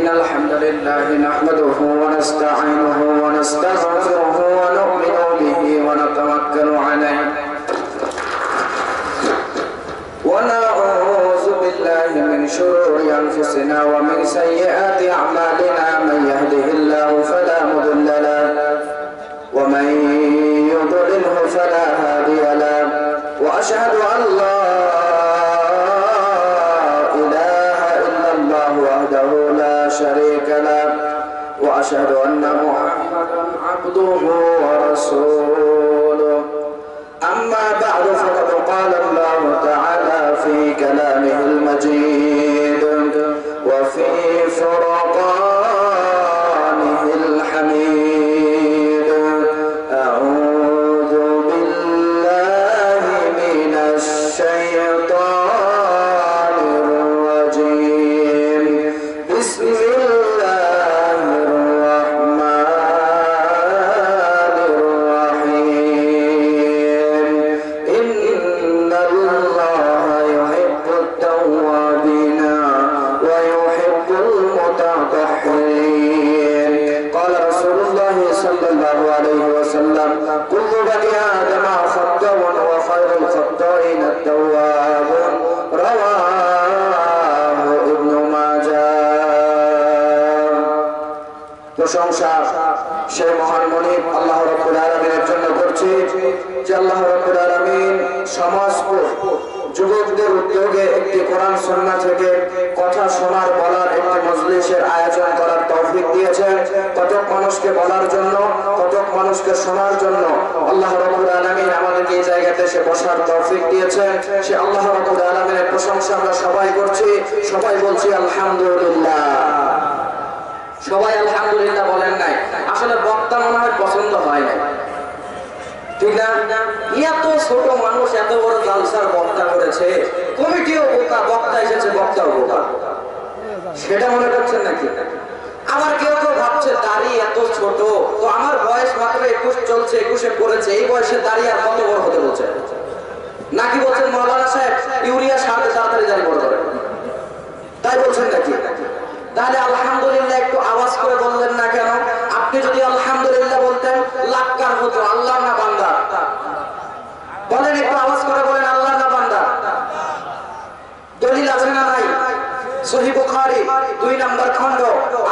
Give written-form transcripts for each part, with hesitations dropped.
إن الحمد لله نحمده ونستعينه ونستغفره ونؤمن به ونتوكل عليه ونعوذ بالله من شرور أنفسنا ومن سيئات أعمالنا من يهده الله فلا مضل له ومن يضلله فلا هادي له وأشهد أن لا إله إلا الله وحده لا شريك له وأشهد أن محمدا عبده ورسوله أما بعد فقد قال الله تعالى في كلامه المجيد وفي فرقانه الحميد أعوذ بالله من الشيطان الرجيم بسم الله الرحمن الرحيم إن الله يحب التوابين ويحب المتطهرين قال رسول الله صلى الله عليه وسلم كل بني آدم خطاء وخير الخطائين التوابون رواه ابن ماجه প্রশংসা সেই মহান মনিব আল্লাহ রাব্বুল আলামিনের জন্য করছি যে আল্লাহ রাব্বুল আলামিন সমস্ত যুবকদের উদ্যোগে একটি কোরআন সুন্নাহ থেকে কথা শোনার বলার একটি মজলিসের আয়োজন করার তৌফিক দিয়েছেন। কতক মানুষকে বলার জন্য, কতক মানুষকে শোনার জন্য আল্লাহ রাব্বুল আলামিন আমাদেরকে এই জায়গাতে এসে বসার তৌফিক দিয়েছেন। সে আল্লাহ রাব্বুল আলামিনের প্রশংসা আমরা সবাই করছি, সবাই বলছি আলহামদুলিল্লাহ। সবাই আলহামদুলিল্লাহ বলেন নাই, আসলে বক্তা মনে হয় পছন্দ হয় না, ঠিক না? এত ছোট মানুষ এত বড় জালসার বক্তা করেছে, কমিটিও বোকা, বক্তা এসেছে বক্তাও বোকা, সেটা মনে করছেন নাকি? আবার কেউ কেউ ভাবছে দাড়ি এত ছোট, তো আমার বয়স মাত্র 21 চলছে, 21-এ পড়েছে, এই বয়সে দাড়ি আর কত বড় হতে বলছে? নাকি বলছেন মাওলানা সাহেব ইউরিয়া সারতে তাড়াতাড়ি দাড়ি বড় করে, তাই বলছেন নাকি? তাহলে আলহামদুলিল্লাহ একটু আওয়াজ করে বললেন না কেন? আপনি যদি আলহামদুলিল্লাহ বলতেন লাক্কার হতো, আল্লাহ না বান্দা? বলেন, একটু আওয়াজ করে বলেন আল্লাহ না বান্দা? দলিল আছে না নাই? সহিহ বুখারী 2 নম্বর খণ্ড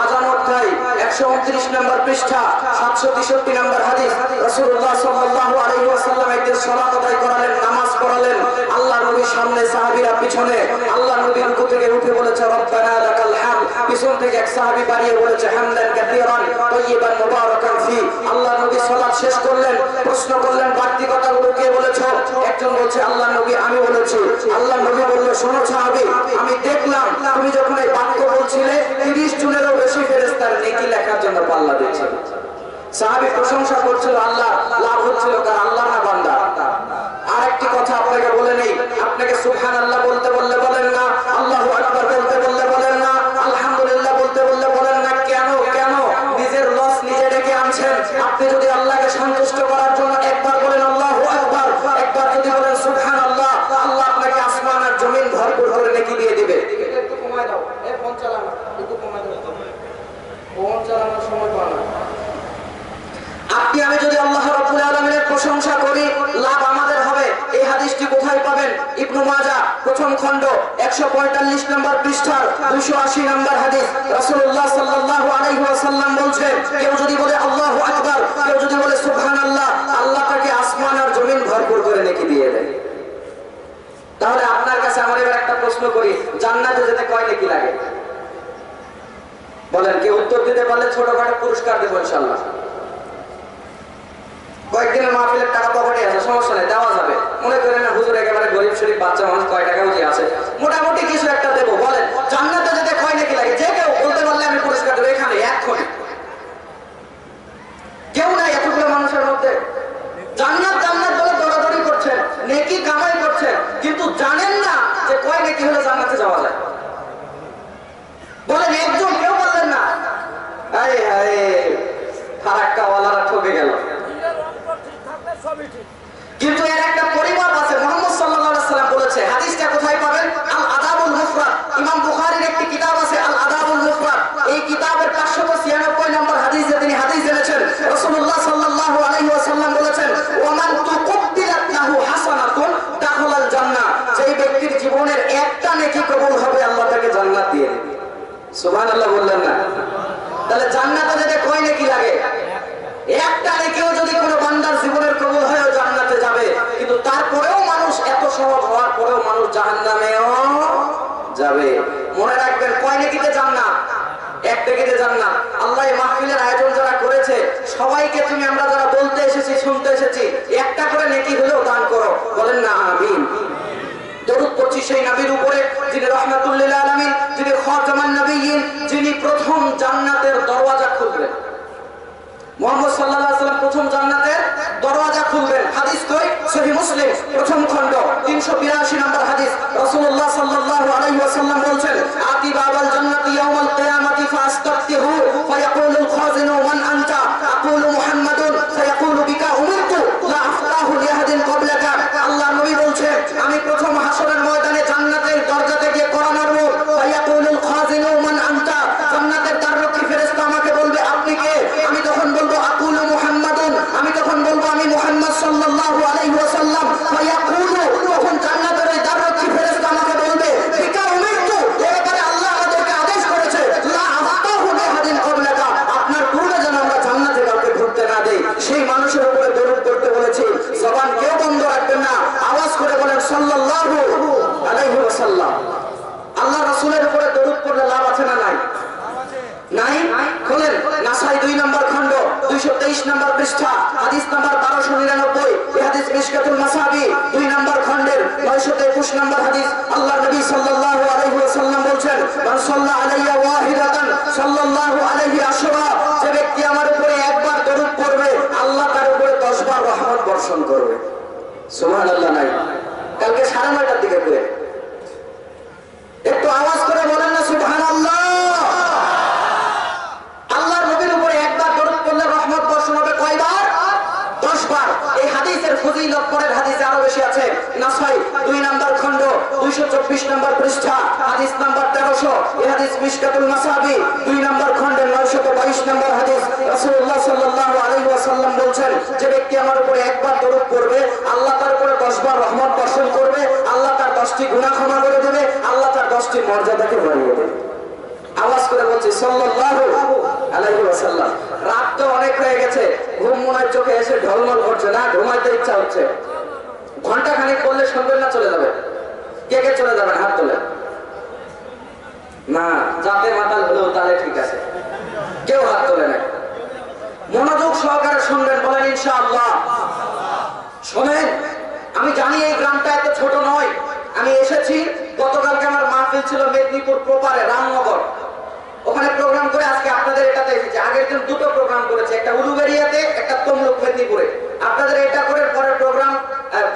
আযান অধ্যায় 129 নম্বর পৃষ্ঠা 763 নম্বর হাদিস, রাসূলুল্লাহ সাল্লাল্লাহু আলাইহি ওয়াসাল্লাম একদিন সালাত আদায় করালেন, নামাজ পড়ালেন, আল্লাহর নবীর সামনে, সাহাবীরা পিছনে। আল্লাহর নবী রুকু থেকে উঠে বলেছে রব্বানা লাকাল হামদ, পিছন থেকে এক সাহাবী বাড়িয়ে বলেছে হামদান কাসীরান তাইয়িবান মুবারাকান ফি। আল্লাহর নবী সালাত শেষ করলেন, প্রশ্ন করলেন বাড়তি কথাগুলো কে বলেছো? একজন বলছে আল্লাহর নবী আমি বলেছি। আল্লাহর নবী বলল শোনো সাহাবী, আমি দেখলাম তুমি যখন এই বাক্য বলছিলে 30 জনেরও বেশি ফেরেশতার নেকি লেখার জন্য পাল্লা দিয়েছে। সাহাবী প্রশংসা করছিল, আল্লাহ লাভ হচ্ছিল কার? আল্লাহ না বান্দা? আরেকটি কথা আপনাকে বলে নেই, আপনাকে সুবহানাল্লাহ বলতে বললে বলেন না, আল্লাহু আকবার বলতে বললে বলেন না, আলহামদুলিল্লাহ বলতে বললে বলেন না। কেন? কেন? নিজের লস নিজে ডেকে আনছেন। আপনি যদি আল্লাহকে সন্তুষ্ট করার জন্য একবার বলেন আল্লাহু আকবার, একবার যদি বলেন সুবহানাল্লাহ, আল্লাহ আপনাকে আসমান আর জমিন ভরপুর করে নেকি দিয়ে দিবে। একটু কমায় দাও, এই ফোন চালানো একটু কমায় দাও, ফোন চালানোর সময় পাও না। আপনি আমি যদি আল্লাহ রাব্বুল আলামিনের প্রশংসা করি, লাভ আমাদের হবে। এই হাদিসটি কোথায় পাবেন? ইবনে মাজাহ প্রথম খণ্ড 145 নম্বর পৃষ্ঠার 280 নম্বর হাদিস। রাসূলুল্লাহ সাল্লাল্লাহু আলাইহি ওয়াসাল্লাম বলছেন, কেউ যদি বলে আল্লাহু আকবার, কেউ যদি বলে সুবহানাল্লাহ, আল্লাহ তাকে আসমান আর জমিন ভরপুর করে নেকি দিয়ে দেয়। তাহলে আপনার কাছে আমার এবার একটা প্রশ্ন করি, জান্নাতে যেতে কয় নেকি লাগে? বলেন, কেউ উত্তর দিতে পারলে ছোটখাটো পুরস্কার দেব ইনশাআল্লাহ। কয়েকদিনের মাহফিলের টাকা পকেটে আছে, সমস্যা নেই, দেওয়া যাবে। মনে করেন না হুজুর একেবারে গরিব শরীফ বাচ্চা মানুষ, কয় টাকা উঠে আছে, মোটামুটি কিছু একটা দেবো। বলেন, জান্নাতে যেতে কয় নাকি লাগে? যে কেউ বলতে পারলে আমি পুরস্কার দেবো এখানে এখন। কেউ নাই এতগুলো মানুষের মধ্যে। জান্নাত জান্নাত বলে দৌড়াদৌড়ি করছেন, নেকি কামাই করছেন, কিন্তু জানেন না যে কয় নেকি হলে জান্নাতে যাওয়া যায়। বলেন, একজন কেউ বললেন না? আরে আরে ফারাক্কা ওয়ালারা ঠকে গেল। কিন্তু এর একটা পরিমাপ আছে। মুহাম্মদ সাল্লাল্লাহু আলাইহি ওয়াসাল্লাম বলেছে, হাদিসটা কোথায় পাবেন? আল আদাবুল মুফরাদ, ইমাম বুখারীর একটি সুবহানাল্লাহ বললেন না? তাহলে জান্নাতে যেতে কয় নেকি লাগে? একটা নেকিও যদি কোনো বান্দার জীবনের কবুল হয় জান্নাতে যাবে, কিন্তু তারপরেও মানুষ এত সহজ হওয়ার পরেও মানুষ জাহান্নামেও যাবে। মনে রাখবেন কয় নেকিতে জান্নাত? এক নেকিতে জান্নাত। আল্লাহ এই মাহফিলের আয়োজন যারা করেছে সবাইকে তুমি আমরা যারা বলতে এসেছি শুনতে এসেছি একটা করে নেকি হলেও দান করো, বলেন না আমিন। দরুদ পড়ছি সেই নবীর উপরে যিনি রাহমাতুল লিল আলামিন, যিনি খাতামান নবিয়্যিন, যিনি প্রথম জান্নাতের দরওয়াজা খুলবেন। মুহাম্মদ সাল্লাল্লাহু আলাইহি ওয়াসাল্লাম প্রথম জান্নাতের দরওয়াজা খুলবেন। হাদিস কই? সহিহ মুসলিম প্রথম খণ্ড 382 নম্বর হাদিস। রাসূলুল্লাহ সাল্লাল্লাহু আলাইহি ওয়াসাল্লাম বলেন, আতি বাবাল জান্নাতি ইয়াউমাল কিয়ামাতি ফাস্তাফতিহু ফায়াকুলুল খাজিনু মান আনতা আকুলু মুহাম্মাদুন ফায়াকুলু বিকা উমিরতু লা আফতাহু লিআহাদিন ক্বাবলাকা। আল্লাহর নবী বলেন, আমি প্রথম হাসরের ময়দানে জান্নাতের দরজাতে গিয়ে কড়া নাড়ব। ফায়াকুলুল খাজিনু মান আনতা, জান্নাতের দ্বাররক্ষী ফেরেশতা আমাকে বলবে আপনি কে? আমি তখন বলবো আকুলু মুহাম্মাদুন, আমি তখন বলবো আমি মুহাম্মদ সাল্লাল্লাহু আলাইহি ওয়াসাল্লাম। ফায়াকুলু, তখন জান্নাতের ওই দ্বাররক্ষী ফেরেশতা আমাকে বলবে বিকা উমিরতু, এবারে আল্লাহ আমাদেরকে আদেশ করেছে লা আফতাহু লিআহাদিন ক্বাবলাকা, আপনার পূর্বে যেন আমরা জান্নাতে কাউকে ঢুকতে না দেই। সেই মানুষের উপরে দরুদ পড়তে বলেছি, জবান কেউ বন্ধ রাখবেন না, আওয়াজ করে বলেন সাল্লাল্লাহু আলাইহি ওয়াসাল্লাম। আল্লাহ রাসূলের উপরে দরুদ পড়লে লাভ আছে না নাই? নাই? খোলেন নাসাই 2 নম্বর খণ্ড 223 নম্বর পৃষ্ঠা হাদিস নাম্বার 1299। এই হাদিস মিশকাতুল মাসাবি 2 নম্বর খণ্ডের 921 নম্বর হাদিস। আল্লাহর নবী সাল্লাল্লাহু আলাইহি ওয়াসাল্লাম বলেন, মান সাল্লা আলাইয়া ওয়াহিদাতান সাল্লাল্লাহু আলাইহি আশরা, যে ব্যক্তি আমার উপরে একবার দরুদ পড়বে আল্লাহ তার উপরে 10 বার রহমত বর্ষণ করবে। সুবহানাল্লাহ নাই? কালকে 9:30টার দিকে করে একটু আওয়াজ করে বলেন না সুবহানাল্লাহ। আল্লাহর নবীর উপরে একবার দরুদ পড়লে রহমত বর্ষণ হবে কয়বার? 10 বার। এই হাদিসের ফজিলত পরের হাদিসে আরো বেশি আছে। নাসাই 2 নম্বর খণ্ড 224 নম্বর পৃষ্ঠা হাদিস নাম্বার 1300। এই হাদিস মিশকাতুল মাসাবি 2 নম্বর খণ্ডের 922 নম্বর হাদিস। রাসূলুল্লাহ সাল্লাল্লাহু আলাইহি ওয়াসাল্লাম বলেন, যে ব্যক্তি আমার উপরে একবার দরুদ পড়বে আল্লাহ তার উপরে 10 বার রহমত বর্ষণ করবে, আল্লাহ তার 10টি গুনাহ ক্ষমা করে দেবে, আল্লাহ তার 10টি মর্যাদাকে বাড়িয়ে দেবে। আওয়াজ করে বলছি সাল্লাল্লাহু আলাইহি ওয়াসাল্লাম। রাত তো অনেক হয়ে গেছে, ঘুম মনের চোখে এসে ঢলমল করছে না, ঘুমাইতে ইচ্ছা হচ্ছে। ঘন্টা খানিক করলে শুনবেন না চলে যাবে? কে কে চলে যাবেন হাত তোলেন। না, যাতে মাতাল হলেও তাহলে ঠিক আছে, কেউ হাত তোলে না। মনোযোগ সহকারে শুনবেন, বলেন ইনশাআল্লাহ। শোনেন, আমি জানি এই গ্রামটা এত ছোট নয়। আমি এসেছি, গতকালকে আমার মাহফিল ছিল মেদিনীপুর প্রপারে রামনগর, ওখানে প্রোগ্রাম করে আজকে আপনাদের এটাতে এসেছি। আগের দিন 2টো প্রোগ্রাম করেছে, একটা উলুবেড়িয়াতে, একটা তমলুক মেদিনীপুরে। আপনাদের এটা করে পরের প্রোগ্রাম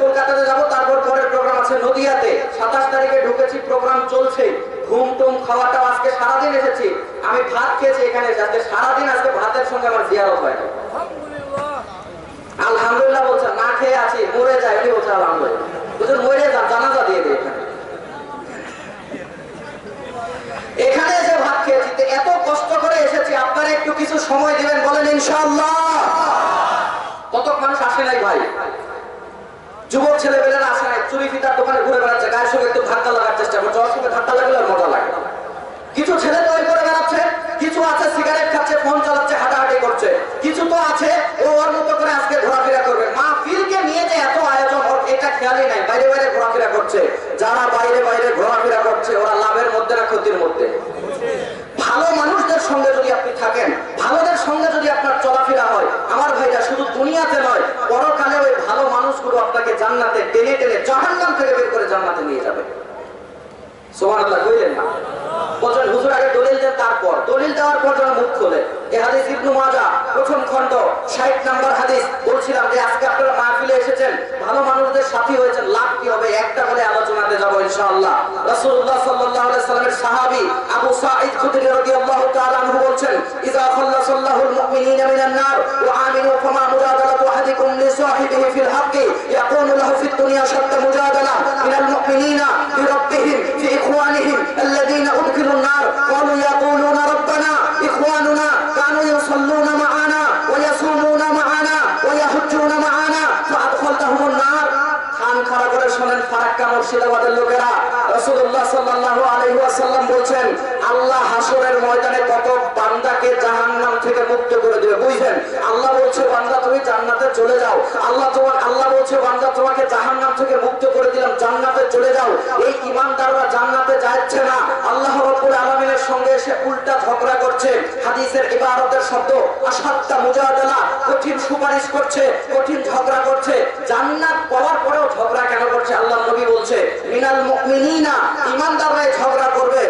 কলকাতাতে যাব, তারপর পরের প্রোগ্রাম আছে নদিয়াতে। 27 তারিখে ঢুকেছি, প্রোগ্রাম চলছে। ঘুম টুম খাওয়াটাও আজকে সারাদিন এসেছি। আমি ভাত খেয়েছি এখানে, আজকে সারাদিন আজকে ভাতের সঙ্গে আমার জিয়ারত হয়। আলহামদুলিল্লাহ বলছেন, না খেয়ে আছি, মরে যায় উনি বলছে আলহামদুলিল্লাহ। বুঝুন, মরে যান, জানাজা দিয়ে দেয় এখানে এসে ভাত খেয়েছি। এত কষ্ট করে এসেছি, আপনারা একটু কিছু সময় দিবেন, বলেন ইনশাআল্লাহ। কত মানুষ আসে নাই ভাই, যুবক ছেলেমেয়েরা আসে নাই, চুরি ফিতার দোকানে ঘুরে বেড়াচ্ছে, গায়ের সঙ্গে একটু ধাক্কা লাগার চেষ্টা করছে, ওর সঙ্গে ধাক্কা লাগলে মজা লাগে। কিছু ছেলে তৈরি করে বেড়াচ্ছে, কিছু আছে সিগারেট খাচ্ছে, ফোন চালাচ্ছে, হাঁটাহাঁটি করছে, কিছু তো আছে ও ওর মতো করে আজকে ঘোরাফেরা করবে। মাহফিলকে নিয়ে যে এত আয়োজন, ওর এটা খেয়ালই নাই, বাইরে বাইরে ঘোরাফেরা করছে। যারা বাইরে বাইরে ঘোরাফেরা করছে ওরা লাভের মধ্যে না ক্ষতির মধ্যে? ভালো মানুষদের সঙ্গে যদি আপনি থাকেন, ভালোদের সঙ্গে যদি আপনার চলাফেরা হয়, আমার ভাইরা শুধু দুনিয়াতে নয় পরকালে ওই ভালো মানুষগুলো আপনাকে জান্নাতে টেনে টেনে জাহান্নাম থেকে বের করে জান্নাতে নিয়ে যাবে। সুবহানাল্লাহ কইলেন না? বলেন হুজুর আগে দলিল দেন, তারপর দলিল দেওয়ার পর যেন মুখ খোলে। এই হাদিস ইবনে মাজাহ প্রথম খণ্ড 60 নম্বর হাদিস। বলছিলাম যে আজকে আপনারা মাহফিলে এসেছেন, ভালো মানুষদের সাথী হয়েছেন, লাভ কি হবে একটা বলে আলোচনাতে যাব ইনশাআল্লাহ। রাসূলুল্লাহ সাল্লাল্লাহু আলাইহি সাল্লামের সাহাবী আবু সাঈদ খুদরি রাদিয়াল্লাহু তাআলা আনহু বলেন, ইযা খাল্লাসাল্লাহুল মুমিনিনা মিনান নার ওয়া আমিনু ফামা মুজাদালাতু আহাদিকুম লিসাহিবিহি ফিল হাক্কি ইয়াকুনু লাহু ফিদ দুনিয়া শাত্তা মুজাদালা মিনাল মুমিনিনা বিরাব্বিহিম ফি ইখওয়ানিহিম আল্লাযীনা উদখিলুন নার ক্বালু ইয়াকুলুনা রাব্বানা ইখওয়ানুনা কানু ইউসাল্লুনা মা'ানা ওয়া ইয়াসুমুনা মা'ানা ওয়া ইয়াহুজ্জুনা মা'ানা ফাআদখালতাহুমুন নার। কান খাড়া করে শুনেন ফারাক্কা মুর্শিদাবাদের লোকেরা, রাসূলুল্লাহ সাল্লাল্লাহু আলাইহি ওয়াসাল্লাম বলেন, আল্লাহ হাসরের ময়দানে কত বান্দাকে জাহান্নাম থেকে মুক্ত করে দিবে। বুঝলেন? আল্লাহ বলছে বান্দা তুমি জান্নাতে চলে যাও, আল্লাহ বলছে বান্দা তোমাকে জাহান্নাম থেকে মুক্ত করে দিলাম, জান্নাতে চলে যাও। এই ঈমানদাররা জান্নাতে যাচ্ছে না, আল্লাহ রাব্বুল আলামিনের সঙ্গে এসে উল্টা ঝগড়া করছে। হাদিসের ইবারতের শব্দ আসাদ্দা মুজাদালা, কঠিন সুপারিশ করছে, কঠিন ঝগড়া করছে। জান্নাত পাওয়ার পরেও ঝগড়া কেন করছে? আল্লাহ নবী বলছে মিনাল মুমিনিনা, ঈমানদাররা ঝগড়া করবে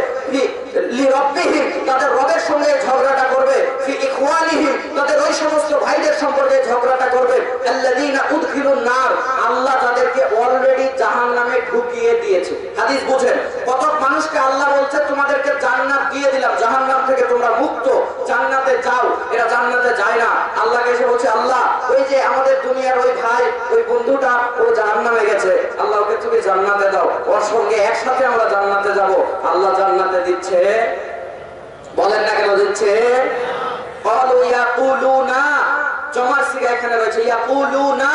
লিরাব্বিহিম, তাদের রবের সঙ্গে ঝগড়াটা করবে, ফি ইখওয়ানিহিম, তাদের ওই সমস্ত ভাইদের সম্পর্কে ঝগড়াটা করবে, আল্লাযীনা উদখিলুন নার, আল্লাহ তাদেরকে অলরেডি জাহান্নামে ঢুকিয়ে দিয়েছে। হাদিস বুঝেন? কত মানুষকে আল্লাহ বলছে তোমাদেরকে জান্নাত দিয়ে দিলাম, জাহান্নাম থেকে তোমরা মুক্ত, জান্নাতে যাও। এরা জান্নাতে যায় না, আল্লাহকে এসে বলছে আল্লাহ ওই যে আমাদের দুনিয়ার ওই ভাই, ওই বন্ধুটা ও জাহান্নামে গেছে, আল্লাহ ওকে তুমি জান্নাতে দাও, ওর সঙ্গে একসাথে আমরা জান্নাতে যাব। আল্লাহ জান্নাতে দিচ্ছে, বলেন না কেন দিচ্ছে? ক্বালু ইয়াকুলুনা, জমার সিগা এখানে রয়েছে, ইয়াকুলুনা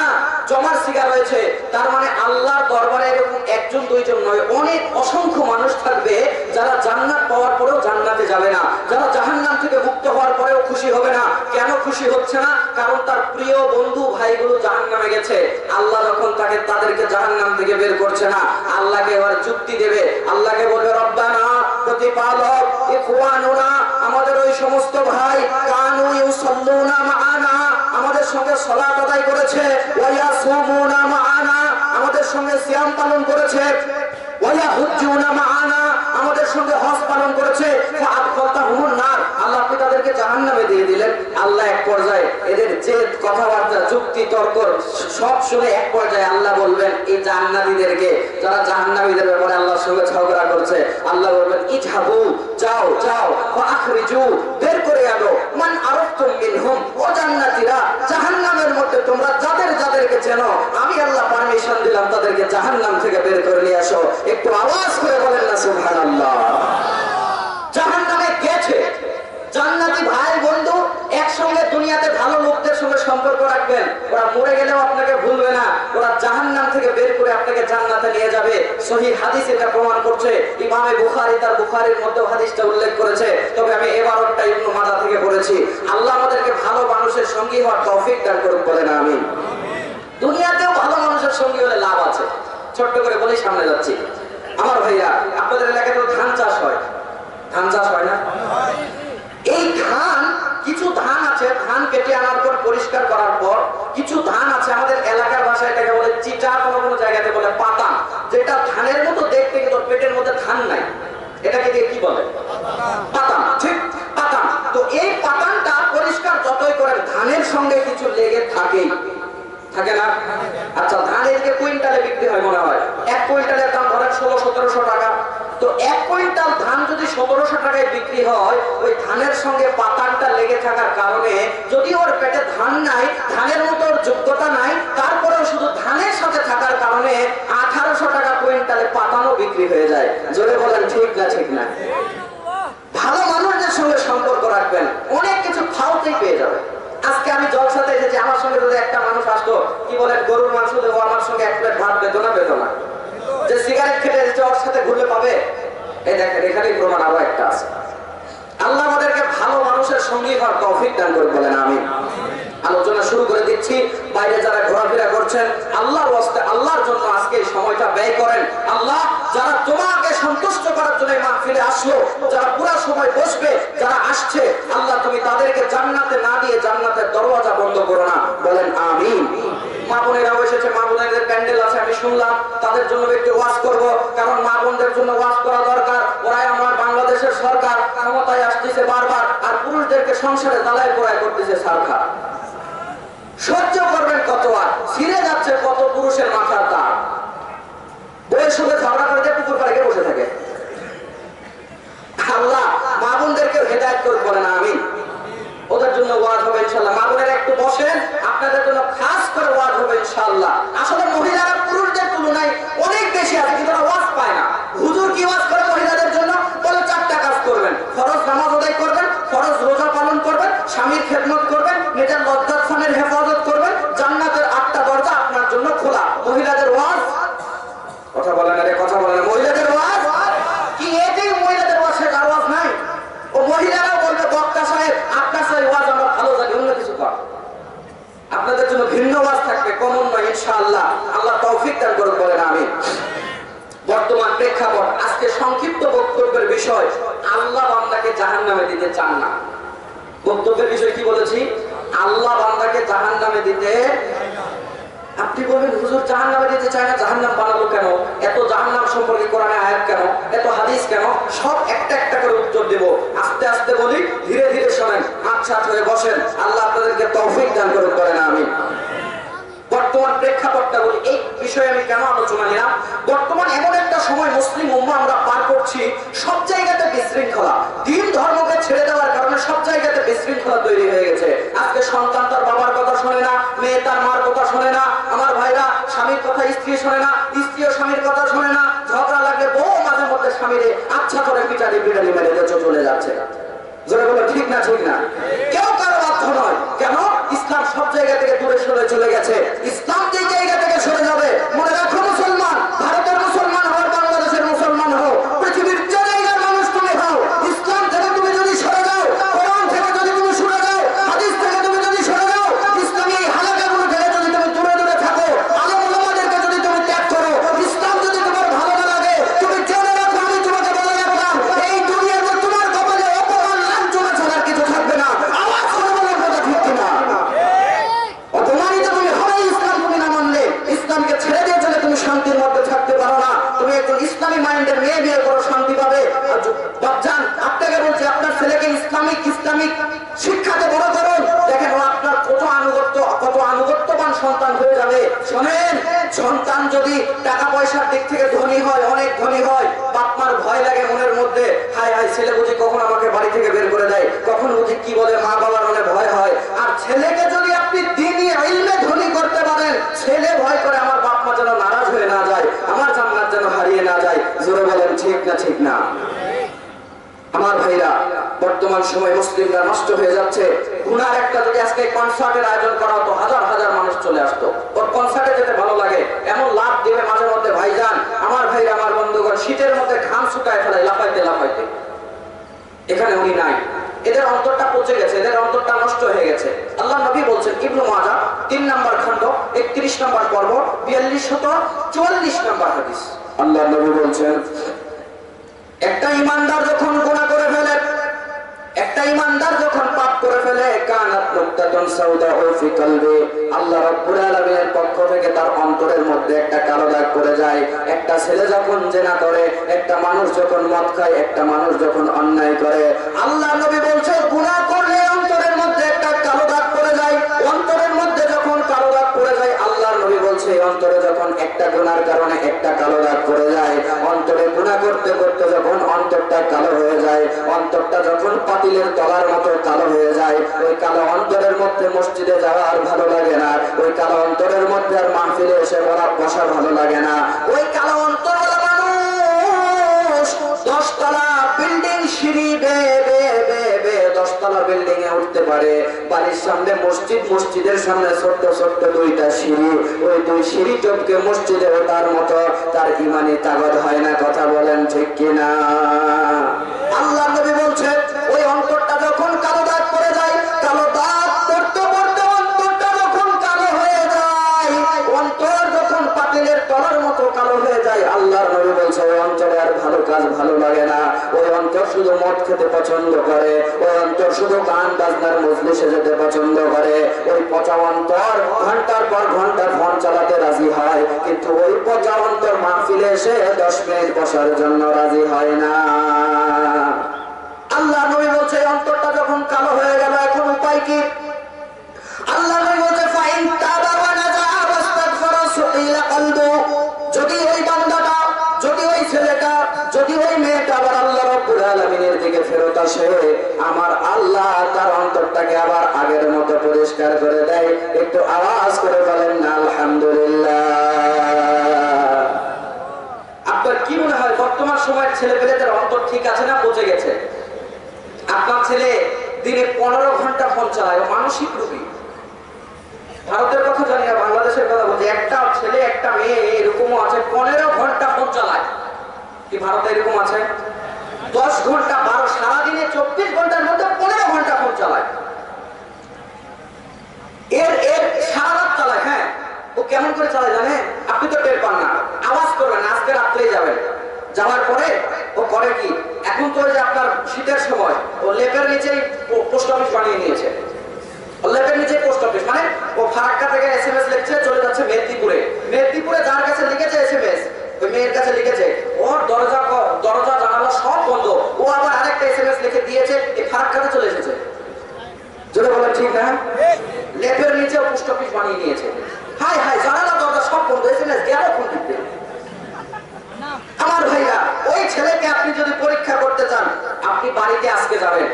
জমার সিগা রয়েছে। তার মানে আল্লাহর দরবারে এরকম একজন দুইজন নয়, অনেক অসংখ্য মানুষ থাকবে যারা জান্নাত পাওয়ার পরেও জান্নাতে যাবে না, যারা জাহান্নাম থেকে মুক্ত হওয়ার পরেও খুশি হবে না। কেন খুশি হচ্ছে না? কারণ তার প্রিয় বন্ধু ভাইগুলো জাহান্নামে গেছে। আল্লাহ যখন তাদেরকে জাহান্নাম থেকে বের করছে না, আল্লাহকে এবার যুক্তি দেবে, আল্লাহকে বলবে রব্বানা, প্রতিপালক, ইখওয়ানুনা, আমাদের ওই সমস্ত ভাই, কানু ইউসাল্লুনা মাআনা, আমাদের সঙ্গে সালাত আদায় করেছে, ওয়া ইয়াসুমুনা মাআনা, আমাদের সঙ্গে সিয়াম পালন করেছে, ওয়া ইয়াহুজ্জুনা মাআনা, আমাদের সঙ্গে হজ পালন করেছে, ফাআদখালতাহুমুন নার, আল্লাহ আপনি তাদেরকে জাহান্নামে দিয়ে দিলেন। আল্লাহ এক পর্যায়ে এদের যে কথাবার্তা, যুক্তি তর্ক সব শুনে এক পর্যায়ে আল্লাহ বলবেন এই জান্নাতীদেরকে, যারা জাহান্নামীদের ব্যাপারে আল্লাহর সঙ্গে ঝগড়া করছে, আল্লাহ বলবেন ইজহাবু, যাও যাও, ফাআখরিজু, বের করে আনো, মান আরাফতুম মিনহুম, ও জান্নাতীরা, জাহান্নামের মধ্যে তোমরা যাদেরকে চেনো, আমি আল্লাহ পারমিশন দিলাম তাদেরকে জাহান্নাম থেকে বের করে নিয়ে আসো। একটু আওয়াজ করে বলেন না সুবহানাল্লাহ। জাহান্নামে গেছে জান্নাতি ভাই বন্ধু, একসঙ্গে দুনিয়াতে ভালো লোকদের সঙ্গে সম্পর্ক রাখবেন, ওরা মরে গেলেও আপনাকে ভুলবে না, ওরা জাহান্নাম থেকে বের করে আপনাকে জান্নাতে নিয়ে যাবে। সহিহ হাদিস এটা প্রমাণ করছে, ইমামে বুখারী তার বুখারীর মধ্যে হাদিসটা উল্লেখ করেছে, তবে আমি এবারটা ইবনে মাজাহ থেকে পড়েছি। আল্লাহ আমাদেরকে ভালো মানুষের সঙ্গী হওয়ার তৌফিক দান করুন, বলেন আমিন। দুনিয়াতেও ভালো মানুষের সঙ্গী হলে লাভ আছে। ছোট্ট করে বলি, সামনে যাচ্ছি। আমার ভাইয়া, আপনাদের এলাকায় তো ধান চাষ হয়, ধান চাষ হয় না? এই ধান, কিছু ধান আছে, ধান কেটে আনার পর পরিষ্কার করার পর কিছু ধান আছে, আমাদের এলাকার ভাষায় এটাকে বলে চিটা, কোনো জায়গাতে বলে পাতা, যেটা ধানের মতো দেখতে কিন্তু পেটের মধ্যে ধান নাই, এটাকে দিয়ে কি বলে? পাতান। ঠিক, পাতান। তো এই পাতানটা পরিষ্কার যতই করেন ধানের সঙ্গে কিছু লেগে থাকেই, থাকে না? আচ্ছা, ধান এদিকে কুইন্টালে বিক্রি হয় মনে হয়, এক কুইন্টালের দাম ধরেন 1600-1700 টাকা। তো এক কুইন্টাল ধান যদি 1700 টাকায় বিক্রি হয়, ওই ধানের সঙ্গে পাতানটা লেগে থাকার কারণে, যদি ওর পেটে ধান নাই, ধানের মতো ওর যোগ্যতা নাই, তারপরেও শুধু ধানের সাথে থাকার কারণে 1800 টাকা কুইন্টালে পাতানও বিক্রি হয়ে যায়। জোরে বলেন ঠিক না ঠিক না? ভালো মানুষদের সঙ্গে সম্পর্ক রাখবেন, অনেক কিছু ফাউতেই পেয়ে যাবে। আজকে আমি জলসাতে এসেছি, আমার সঙ্গে যদি একটা মানুষ আসতো, কি বলেন, গরুর মাংস দেবো, আমার সঙ্গে এক প্লেট ভাত পেতো না, পেতো না। যে সিগারেট খেতে এসেছে ওর সাথে ঘুরলে পাবে? এই দেখেন, এখানেই প্রমাণ আরো একটা আছে। আল্লাহ আমাদেরকে ভালো মানুষের সঙ্গী হওয়ার তৌফিক দান করে, বলেন আমিন। আলোচনা শুরু করে দিচ্ছি। বাইরে যারা ঘোরাফেরা করছেন, আল্লাহর ওয়াস্তে আল্লাহর জন্য আজকে এই সময়টা ব্যয় করেন। আল্লাহ, যারা তোমাকে সন্তুষ্ট করার জন্য মাহফিলে আসলো, যারা পুরো সময় বসবে, যারা আসছে, আল্লাহ তুমি তাদেরকে জান্নাতে না দিয়ে জান্নাতের দরওয়াজা বন্ধ করো না, বলেন আমিন। মা বোনেরাও এসেছে, মা বোনেদের প্যান্ডেল আছে, আমি শুনলাম, তাদের জন্য একটু ওয়াজ করব, কারণ মা বোনদের জন্য ওয়াজ করা দরকার। ওরাই আমার বাংলাদেশের সরকার, ক্ষমতায় আসতেছে বারবার, আর পুরুষদেরকে সংসারে দালাল করাই করতেছে সরকার। সহ্য করবেন কত? আর ছিঁড়ে যাচ্ছে কত পুরুষের মাথার তার, বইয়ের সঙ্গে ঝগড়া করে দিয়ে পুকুর পাড়ে বসে থাকে। আল্লাহ মা বোনদেরকে হেদায়েত করে, বলেন আমিন। ওদের জন্য ওয়াজ হবে ইনশাআল্লাহ। মা বোনেরা একটু বসেন, আপনাদের জন্য খাস করে ওয়াজ হবে ইনশাআল্লাহ। আসলে মহিলারা পুরুষদের তুলনায় অনেক বেশি আছে, কিন্তু ওরা ওয়াজ পায় না। হুজুর কি ওয়াজ করে মহিলাদের জন্য? বলে 4টা কাজ করবেন, ফরজ নামাজ আদায় করবেন, ফরজ রোজা পালন করবেন, স্বামীর খেদমত করবেন, নিজের লজ্জাস্থানের হেফাজত করবেন, জান্নাতের 8টা দরজা আপনার জন্য খোলা। মহিলাদের ওয়াজ, কথা বলেন না রে, কথা বলেন না। মহিলাদের ওয়াজ কি? এটাই মহিলাদের ওয়াজ, আর ওয়াজ নাই। কমন নয় ইনশাআল্লাহ। আল্লাহ তৌফিক দান করুন, বলেন আমিন। বর্তমান প্রেক্ষাপট, আজকে সংক্ষিপ্ত বক্তব্যের বিষয়, আল্লাহ বান্দাকে জাহান্নামে দিতে চান না। বক্তব্যের বিষয় কি বলেছি? আল্লাহ বান্দাকে জাহান্নামে দিতে। আপনি বলবেন হুজুর জাহান্নামে দিতে চায় না, জাহান্নাম বানালো কেন? এত জাহান্নাম সম্পর্কে কোরআনে আয়াত কেন? এত হাদিস কেন? সব একটা একটা করে উত্তর দেব। আস্তে আস্তে বলি, ধীরে ধীরে শোনেন, আচ্ছাট হয়ে বসেন। আল্লাহ আপনাদেরকে তৌফিক দান করুন, বলেন আমিন। বর্তমান প্রেক্ষাপটটা বলি, এই বিষয়ে আমি কেন আলোচনা নিলাম? বর্তমান এমন একটা সময় মুসলিম উম্মাহ আমরা পার করছি, সব জায়গাতে বিশৃঙ্খলা, দিন ধর্মকে ছেড়ে দেওয়ার কারণে সব জায়গাতে বিশৃঙ্খলা তৈরি হয়ে গেছে। আজকে সন্তান তার বাবার কথা শোনে না, মেয়ে তার মার কথা শোনে না, আমার ভাইরা স্বামীর কথা স্ত্রী শোনে না, স্ত্রীও স্বামীর কথা শোনে না, ঝগড়া লাগলে বউ মাঝে মধ্যে স্বামীরে আচ্ছা করে পিটারি পিটারি মেরে দিয়ে চলে যাচ্ছে। জোরে বলো ঠিক না? ঠিক না? কেউ কারো বাধ্য নয়। কেন? ইসলাম সব জায়গা থেকে দূরে সরে চলে গেছে। ইসলাম যে জায়গা থেকে সরে যাবে, মনে রাখো মুসলমান, ভারতের মুসলমান হও, বাংলাদেশের মুসলমান হও, পৃথিবীর যে জায়গার মানুষ তুমি হও, ইসলাম থেকে তুমি যদি সরে যাও, কোরআন থেকে যদি তুমি সরে যাও, হাদিস থেকে তুমি যদি সরে যাও, ইসলামী এই হালাকাগুলো থেকে যদি তুমি দূরে দূরে থাকো, আলেম ওলামাদেরকে যদি তুমি ত্যাগ করো, ইসলাম যদি তোমার ভালো না লাগে, তুমি জেনে রাখো, আমি তোমাকে বলে রাখলাম, এই দুনিয়াতে তোমার কপালে অপমান লাঞ্ছনা ছাড়া কিছু থাকবে না। আওয়াজ করে বলার কথা ঠিক কিনা? অপমানিত তুমি হবে ইসলাম তুমি না মানলে। ইসলামকে ছেড়ে দিয়ে চলে তুমি শান্তির মধ্যে থাকতে পারো না। তুমি একজন ইসলামী মাইন্ডের মেয়ে বিয়ে করো, শান্তি পাবে। বাপজান, আপনাকে বলছি, আপনার ছেলেকে ইসলামিক শিক্ষাতে বড় করুন। দেখেন ও আপনার কত আনুগত্যবান সন্তান হয়ে যাবে। শোনেন, সন্তান যদি টাকা পয়সার দিক থেকে ধনী হয়, অনেক ধনী হয়, বাপমার ভয় লাগে মনের মধ্যে, হায় হায় ছেলে বুঝি কখন আমাকে বাড়ি থেকে বের করে দেয়, কখন বুঝি কি বলে, মা বাবার মনে ভয় হয়। আর ছেলেকে যদি আপনি দ্বীনি ইলমে ধনী করতে পারেন, ছেলে ভয় করে আমার বাপ মা যেন নারাজ হয়ে না যায়, আমার জান্নাত যেন হারিয়ে না যায়। জোরে বলেন ঠিক না? ঠিক না? আমার ভাইরা, বর্তমান সময় মুসলিমরা নষ্ট হয়ে যাচ্ছে। গুনার একটা যদি আজকে কনসার্টের আয়োজন করা হতো, হাজার হাজার মানুষ চলে আসতো। ওর কনসার্টে যেতে ভালো লাগে, এমন লাভ দিবে মাঝে মধ্যে ভাইজান, আমার ভাইরা, আমার বন্ধুগণ, শীতের মধ্যে ঘাম শুকায় ফেলায় লাফাইতে লাফাইতে। এখানে উনি নাই, এদের অন্তরটা পচে গেছে, এদের অন্তরটা নষ্ট হয়ে গেছে। আল্লাহ নবী বলছেন, ইবনে মাজাহ 3 নম্বর খণ্ড 31 নম্বর পর্ব 4244 নম্বর হাদিস। আল্লাহ নবী বলছেন, একটা ঈমানদার যখন গুনাহ করে ফেলে, একটা ঈমানদার যখন পাপ করে ফেলে, কানাত নুকতাতুন সাউদাউ ফি কলবি, আল্লাহ রাব্বুল আলামিনের পক্ষ থেকে তার অন্তরের মধ্যে একটা কালো দাগ পড়ে যায়। একটা ছেলে যখন জিনা করে, একটা মানুষ যখন মদ খায়, একটা মানুষ যখন অন্যায় করে, আল্লাহ নবী বলছে গুনাহ করলে অন্তরের মধ্যে একটা কালো দাগ পড়ে যায়। অন্তরের মধ্যে যখন কালো দাগ পড়ে যায়, আল্লাহর নবী বলছে অন্তরে যখন একটা গুনার কারণে একটা কালো দাগ পড়ে যায়, অন্তরে গুনাহ করতে করতে যখন অন্তরটা কালো হয়ে যায়, অন্তরটা যখন পাতিলের তলার মতো কালো হয়ে যায়, ওই কালো অন্তরের মধ্যে মসজিদে যাওয়া আর ভালো লাগে না, ওই কালো অন্তরের মধ্যে আর মাহফিলে এসে বসা ভালো লাগে না। ওই কালো অন্তরওয়ালা মানুষ 10 তলা বিল্ডিং সিঁড়ি বেয়ে বেয়ে বেয়ে বেয়ে 10 তলা বিল্ডিং এ উঠতে পারে, বাড়ির সামনে মসজিদ, মসজিদের সামনে ছোট্ট ছোট্ট 2টা সিঁড়ি, ওই 2 সিঁড়ি টপকে মসজিদে ওঠার মতো তার ঈমানি তাগত হয় না। কথা বলেন ঠিক কিনা? আল্লাহ নবী বলছেন, ওই অন্তরটা যখন কালো দাগ পড়ে যায়, কালো দাগ পড়তে পড়তে অন্তরটা যখন কালো হয়ে যায়, অন্তর যখন পাতিলের তলার মতো কালো হয়ে যায়, আল্লাহর নবী বলছে ওই অন্তরে আর ভালো কাজ ভালো লাগে না। ওই অন্তর শুধু মদ খেতে পছন্দ করে, ওই অন্তর শুধু গান বাজনার মজলিসে যেতে পছন্দ করে। ওই পচা অন্তর ঘন্টার পর ঘন্টা ফোন চালাতে রাজি হয়, কিন্তু ওই পচা অন্তর মাহফিলে এসে 10 মিনিট বসার জন্য রাজি হয় না। আল্লাহ নবী বলছে অন্তরটা যখন কালো হয়ে গেল, এখন উপায় কি? আল্লাহ নবী বলছে, ফাইন তাবা ওয়া নাজা ওয়াস্তাগফারা সুইলা কলবু, যদি ওই বান্দাটা, যদি ওই ছেলেটা, যদি ওই মেয়েটা আবার আল্লাহ রাব্বুল আলামিনের দিকে ফেরত আসে, আমার আল্লাহ তার অন্তরটাকে আবার আগের মতো পরিষ্কার করে দেয়। একটু আওয়াজ করে বলেন না আলহামদুলিল্লাহ। আপনার কি মনে হয় বর্তমান সময়ের ছেলেপেলেদের অন্তর ঠিক আছে না পচে গেছে? আপনার ছেলে দিনে 15 ঘন্টা ফোন চালায়, মানসিক রোগী। ভারতের কথা জানি না, বাংলাদেশের কথা বলছি, একটা ছেলে একটা মেয়ে এরকমও আছে 15 ঘন্টা ফোন চালায়। কি ভারতে এরকম আছে? 10 ঘন্টা 12, সারাদিনে 24 ঘন্টার মধ্যে 15 ঘন্টা ফোন চালায়। এর সারা রাত চালায়। হ্যাঁ, ও নিচেই পোস্ট অফিস বানিয়ে নিয়েছে, ল্যাবের নিচে পোস্ট অফিস, মানে ও ফারাক্কা থেকে এসএমএস লিখছে চলে যাচ্ছে মেদিনীপুরে, মেদিনীপুরে যার কাছে লিখেছে এসএমএস ওই মেয়ের কাছে লিখেছে, ওর দরজা জানালা সব বন্ধ, ও আবার আরেকটা এসএমএস লিখে দিয়েছে এই ফারাক্কাতে চলে এসেছে। জোরে বলেন ঠিক না? ল্যাবের নিচে পোস্ট অফিস বানিয়ে নিয়েছে। হাই হাই, জানালা দরজা সব বন্ধ, এসএমএস গেল কোন দিকে? আমার ভাইরা, ওই ছেলেকে আপনি যদি পরীক্ষা করতে চান, আপনি বাড়িতে আজকে যাবেন,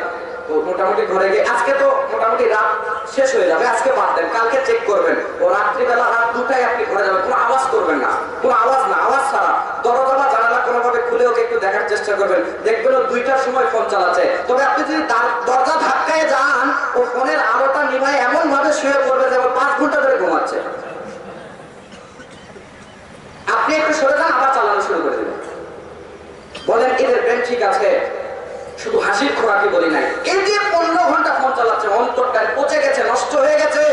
মোটামুটি ঘরে গিয়ে, আজকে তো মোটামুটি রাত শেষ হয়ে যাবে, আজকে বাদ দেন, কালকে চেক করবেন, ও রাত্রিবেলা রাত 2টায় আপনি ঘরে যাবেন, কোনো আওয়াজ করবেন না, কোনো আওয়াজ না, আওয়াজ ছাড়া দরজা বা জানালা কোনোভাবে খুলে ওকে একটু দেখার চেষ্টা করবেন, দেখবেন ও 2টার সময় ফোন চালাচ্ছে। তবে আপনি যদি দরজা ধাক্কায় যান, ও ফোনের আলোটা নিভায় এমন ভাবে শুয়ে পড়বে যেমন 5 ঘন্টা ধরে ঘুমাচ্ছে। আপনি একটু সরে যান, আবার চালানো শুরু করে দেবেন। বলেন এদের ব্রেন ঠিক আছে? শুধু হাসির খোরাকি বলি নাই, এই যে 15 ঘন্টা ফোন চালাচ্ছে, অন্তরটা পচে গেছে, নষ্ট হয়ে গেছে,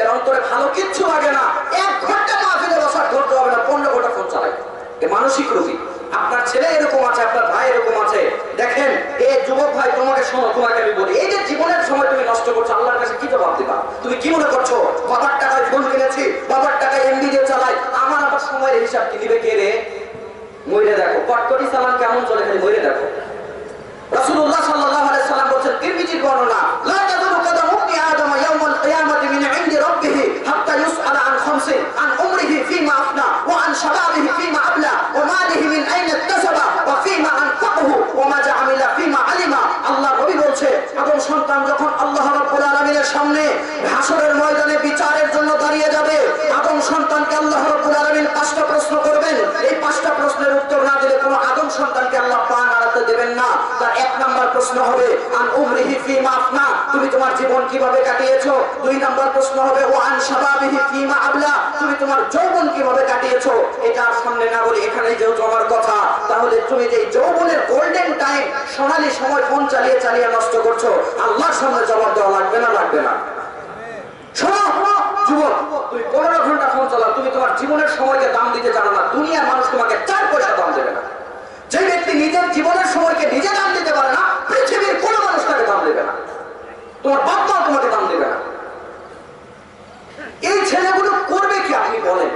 এর অন্তরে ভালো কিচ্ছু লাগে না, 1 ঘন্টা মাহফিলে বসার ধরতে হবে না, 15 ঘন্টা ফোন চালায়। এ মানসিক রোগী। আপনার ছেলে এরকম আছে, আপনার ভাই এরকম আছে। দেখেন এই যুবক ভাই, তোমাকে শোনো, তোমাকে আমি বলি, এই যে জীবনের সময় তুমি নষ্ট করছো, আল্লাহর কাছে কি জবাব দিবা? তুমি কি মনে করছো বাবার টাকায় ফোন কিনেছি, বাবার টাকায় এমবি দিয়ে চালাই, আমার আবার সময়ের হিসাব কি দিবে কে রে? মইরে দেখো কটকটি সালাম কেমন চলে, খালি মইরে দেখো। রাসূলুল্লাহ সাল্লাল্লাহু আলাইহি সাল্লাম বলেন, তিরমিজির বর্ণনা, লা তাযুলু কাদামু ইবনি আদম ইয়াউমাল কিয়ামাতি মিন ইনদি রাব্বিহি হাত্তা ইউসআলা আন খামসিন, আন উমরিহি ফীমা আফনা ওয়া আন শাবাবিহি ফীমা আবলা ওয়া মালিহি মিন আইনা ইকতাসাবা ওয়া ফীমা আনফাকাহু ওয়া মা জাআমিলা ফীমা আলিমা। আল্লাহ নবী বলছে, আদম সন্তান যখন আল্লাহ রাব্বুল আলামিনের সামনে হাসরের ময়দানে বিচারের জন্য দাঁড়িয়ে যাবে, আদম সন্তানকে আল্লাহ রাব্বুল আলামিন 5টা প্রশ্ন করবেন। এই 5টা প্রশ্নের উত্তর না দিলে কোনো আদম সন্তানকে আল্লাহ পা নাড়াতে দেবেন না। তার 1 নাম্বার প্রশ্ন হবে আন উমরিহি ফীমা আফনা, তুমি তোমার জীবন কিভাবে কাটিয়েছো। 2 নাম্বার প্রশ্ন হবে ও আন শাবাবিহি ফীমা আবলা, তুমি তোমার যৌবন কিভাবে কাটিয়েছো। এটা আর সামনে না বলি, এখানেই যেহেতু আমার কথা, তাহলে তুমি যে যৌবনের গোল্ডেন টাইম, সোনালী সময় ফোন চালিয়ে চালিয়ে নষ্ট করছো, আল্লাহর সামনে জবাব দেওয়া লাগবে না? লাগবে না? শোনো যুবক, তুমি 15 ঘন্টা ফোন চালাও, তুমি তোমার জীবনের সময়কে দাম দিতে জানো না, দুনিয়ার মানুষ তোমাকে 4 পয়সা দাম দেবে না। যে ব্যক্তি নিজের জীবনের সময়কে নিজে দাম দিতে পারে না, পৃথিবীর কোনো মানুষ তাকে দাম দেবে না, তোমার বাপ মা তোমাকে দাম দেবে না। এই ছেলেগুলো করবে কি আপনি বলেন?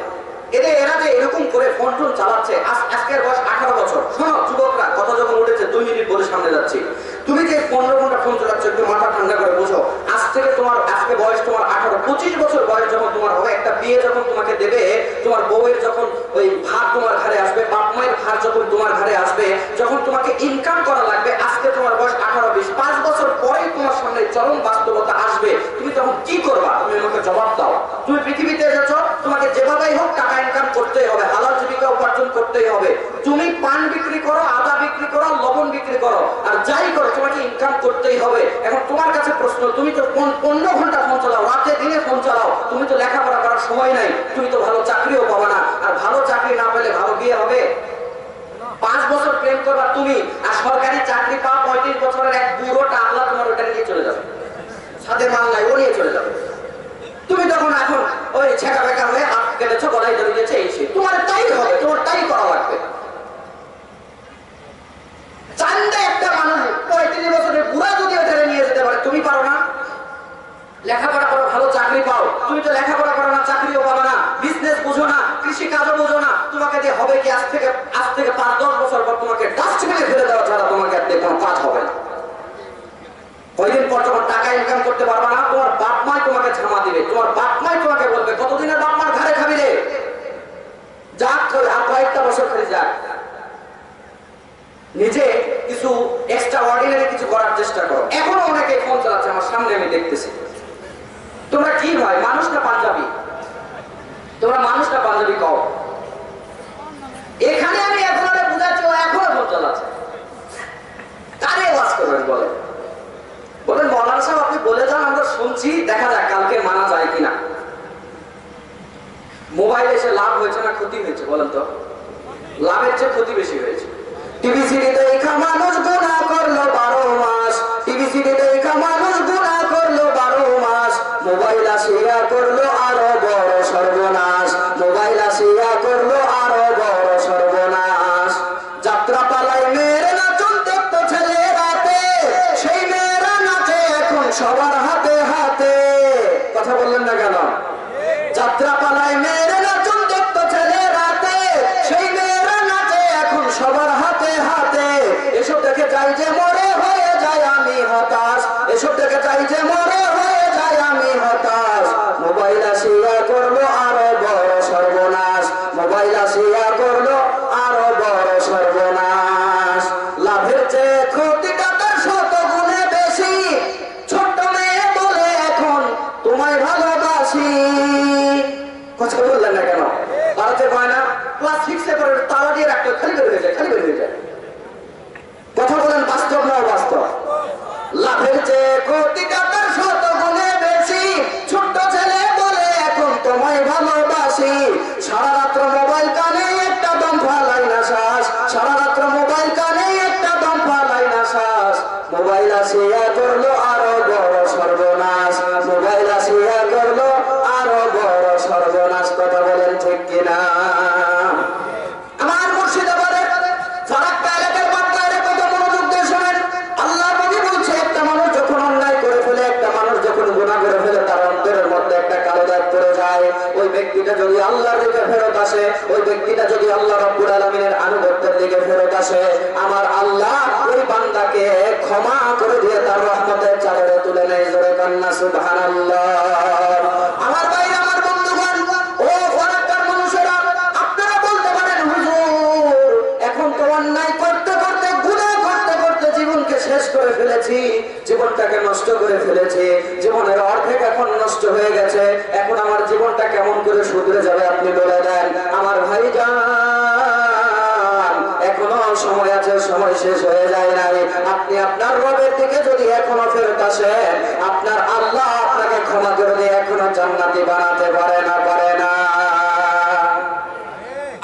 এরা যে এরকম করে ফোন টোন চালাচ্ছে, আজকের বয়স 18 বছর। শোনো যুবকরা, কথা যখন উঠেছে 2 মিনিট বলে সামনে যাচ্ছি, তুমি যে 15 ঘন্টা ফোন চালাচ্ছ, একটু মাথা ঠান্ডা করে বোঝো, আজ থেকে তোমার, আজকে বয়স তোমার 18, 25 বছর বয়স যখন তোমার হবে, একটা বিয়ে যখন তোমাকে দেবে, তোমার বউয়ের যখন ওই ভার তোমার ঘরে আসবে, বাপ মায়ের ভার যখন তোমার ঘরে আসবে, যখন তোমাকে ইনকাম করা লাগবে, আজকে তোমার বয়স 18, 20, 5 বছর পরেই তোমার সামনে চরম বাস্তবতা আসবে, তুমি তখন কি করবা? তুমি আমাকে জবাব দাও। তুমি পৃথিবীতে এসেছো, তোমাকে যেভাবেই হোক টাকা ইনকাম করতেই হবে, হালাল জীবিকা উপার্জন করতেই হবে। তুমি পান বিক্রি করো, আদা বিক্রি করো, লবণ বিক্রি করো, আর যাই করো, তোমাকে ইনকাম করতেই হবে। এখন তোমার কাছে প্রশ্ন, তুমি তো 15 ঘন্টা ফোন চালাও, রাতে দিনে ফোন চালাও, তুমি তো লেখাপড়া করার সময় নাই, তুমি তো ভালো চাকরিও পাবে না, আর ভালো চাকরি না পেলে ভালো বিয়ে হবে? 5 বছর প্রেম করবা তুমি, আর সরকারি চাকরি পাওয়া 35 বছরের এক বুড়ো টাকলা তোমার ওটা নিয়ে চলে যাবে, সাথে মাল নাই, ও নিয়ে চলে যাবে। তুমি তখন এখন ওই ছেঁকা বেকা হয়ে হাত কেটেছো, গলায় ধরে দিয়েছে, এই সে তোমার তাই হবে, তোমার তাই করা লাগবে। চান্দে একটা মানুষ 35 বছরের বুড়া যদি ওখানে নিয়ে যেতে পারে, তুমি পারো না? লেখাপড়া করো, ভালো চাকরি পাও, তুমি তো লেখাপড়া করো না, চাকরিও পাবে না, বিজনেস বুঝো না, কৃষি কাজও বুঝো না, তোমাকে দিয়ে হবে কি? আজ থেকে 5-10 বছর পর তোমাকে ডাস্টবিনে ফেলে দেওয়া ছাড়া তোমাকে আর কোনো কাজ হবে না। কয়দিন পর যখন টাকা ইনকাম করতে পারবা না, তোমার বাপ মাই তোমাকে ঝামা দিবে, তোমার বাপ মাই তোমাকে বলবে, কতদিনের বাপ মার ঘরে খাবি রে, যাক আর কয়েকটা বছর খালি যাক, নিজে কিছু এক্সট্রা অর্ডিনারি কিছু করার চেষ্টা করো। এখনো অনেকে ফোন চালাচ্ছে, আমার সামনে আমি দেখতেছি। তোমরা কি ভাই, মানুষ না পাঞ্জাবি? তোমরা মানুষ না পাঞ্জাবি কও? এখানে আমি এখন বুঝাচ্ছি, ও এখনো ফোন চালাচ্ছে, কারে ওয়াজ করবেন বলেন? বলেন মৌলানা সাহেব আপনি বলে যান, আমরা শুনছি, দেখা যাক কালকে মানা যায় কিনা। মোবাইল এসে লাভ হয়েছে না ক্ষতি হয়েছে বলেন তো? লাভের চেয়ে ক্ষতি বেশি হয়েছে। টিভি সিডি দেখা মানুষ গুনাহ করলো 12 মাস, টিভি সিডি দেখা মানুষ গুনাহ করলো 12 মাস, মোবাইল আসিয়া করলো আরো বড় সর্বনাশ, মোবাইল আসিয়া করলো আরো বড় সর্বনাশ। যাত্রা পালায় মেয়ের নাচন দেখতো ছেলে রাতে, সেই মেয়েরা নাচ সবার হাতে হাতে। কথা বললেন না কেন? যাত্রা পালায় মেয়েরা নাচন দেখতো ছেলে রাতে, সেই মেয়েরা নাচে এখন সবার হাতে হাতে। এসব দেখে চাই যে মরে হয়ে যায় আমি হতাশ, এসব দেখে চাই যে মরে হয়ে যায় আমি হতাশ। মোবাইল আসিয়া করলো আরো বড় সর্বনাশ, মোবাইল আসিয়া করলো আরো বড় সর্বনাশ। লাভের চেয়ে ক্ষতিটা তার শত গুণে বেশি, ছোট্ট মেয়ে বলে এখন তোমায় ভালোবাসি। কথা বললেন না কেন? ভারতে হয় না, ক্লাস 6 এ পরে তালা দিয়ে রাখতে খালি বের হয়ে যায়, খালি বের হয়ে যায়। কথা বলেন বাস্তব না বাস্তব? লাভের চেয়ে ক্ষতিটা তার শত গুণে বেশি, ছোট্ট ছেলে বলে এখন তোমায় ভালোবাসি। সারা রাত্র মোবাইল কানে একটা দম ফালাই না শ্বাস, সারা রাত্র মোবাইল কানে একটা দম ফালাই না শ্বাস। মোবাইল আসিয়া করলো আরো বড় সর্বনাশ, মোবাইল আসিয়া করলো আরো বড় সর্বনাশ। কথা বলেন ঠিক কিনা? আমার মুর্শিদাবাদের ফারাক্কা এলাকার বাচ্চারা কত মনোযোগ দিয়ে শোনেন। আল্লাহ নবী বলছে একটা মানুষ যখন অন্যায় করে ফেলে, একটা মানুষ যখন গুনাহ করে ফেলে, তার অন্তরের মধ্যে একটা কালো দাগ পড়ে যায়। ওই ব্যক্তিটা যদি আল্লাহর দিকে ফেরত আসে, ওই ব্যক্তিটা যদি আল্লাহ রাব্বুল আলামিনের আনুগত্যের দিকে ফেরত আসে, আমার আল্লাহ ওই বান্দাকে ক্ষমা করে দিয়ে তার রহমতের চাদরে তুলে নেয়। জোরে কান্না সুবহানাল্লাহ। আমার ভাই, আমার বন্ধুগণ, ও ফারাক্কার মানুষেরা, আপনারা বলতে পারেন হুজুর এখন তো অন্যায় করতে করতে গুনাহ করতে করতে জীবনকে শেষ করে ফেলেছি, জীবনটাকে নষ্ট করে ফেলেছি, জীবনের অর্ধেক এখন নষ্ট হয়ে গেছে, এখন আমার জীবনটা কেমন করে শুধরে যাবে আপনি বলে দেন। আমার ভাইজান, এখনো সময় আছে, সময় শেষ হয়ে যায় নাই। আপনি আপনার রবের দিকে যদি এখনো ফেরত আসেন, আপনার আল্লাহ আপনাকে ক্ষমা করে দিয়ে এখনো জান্নাতি বানাতে পারে না, পারে না।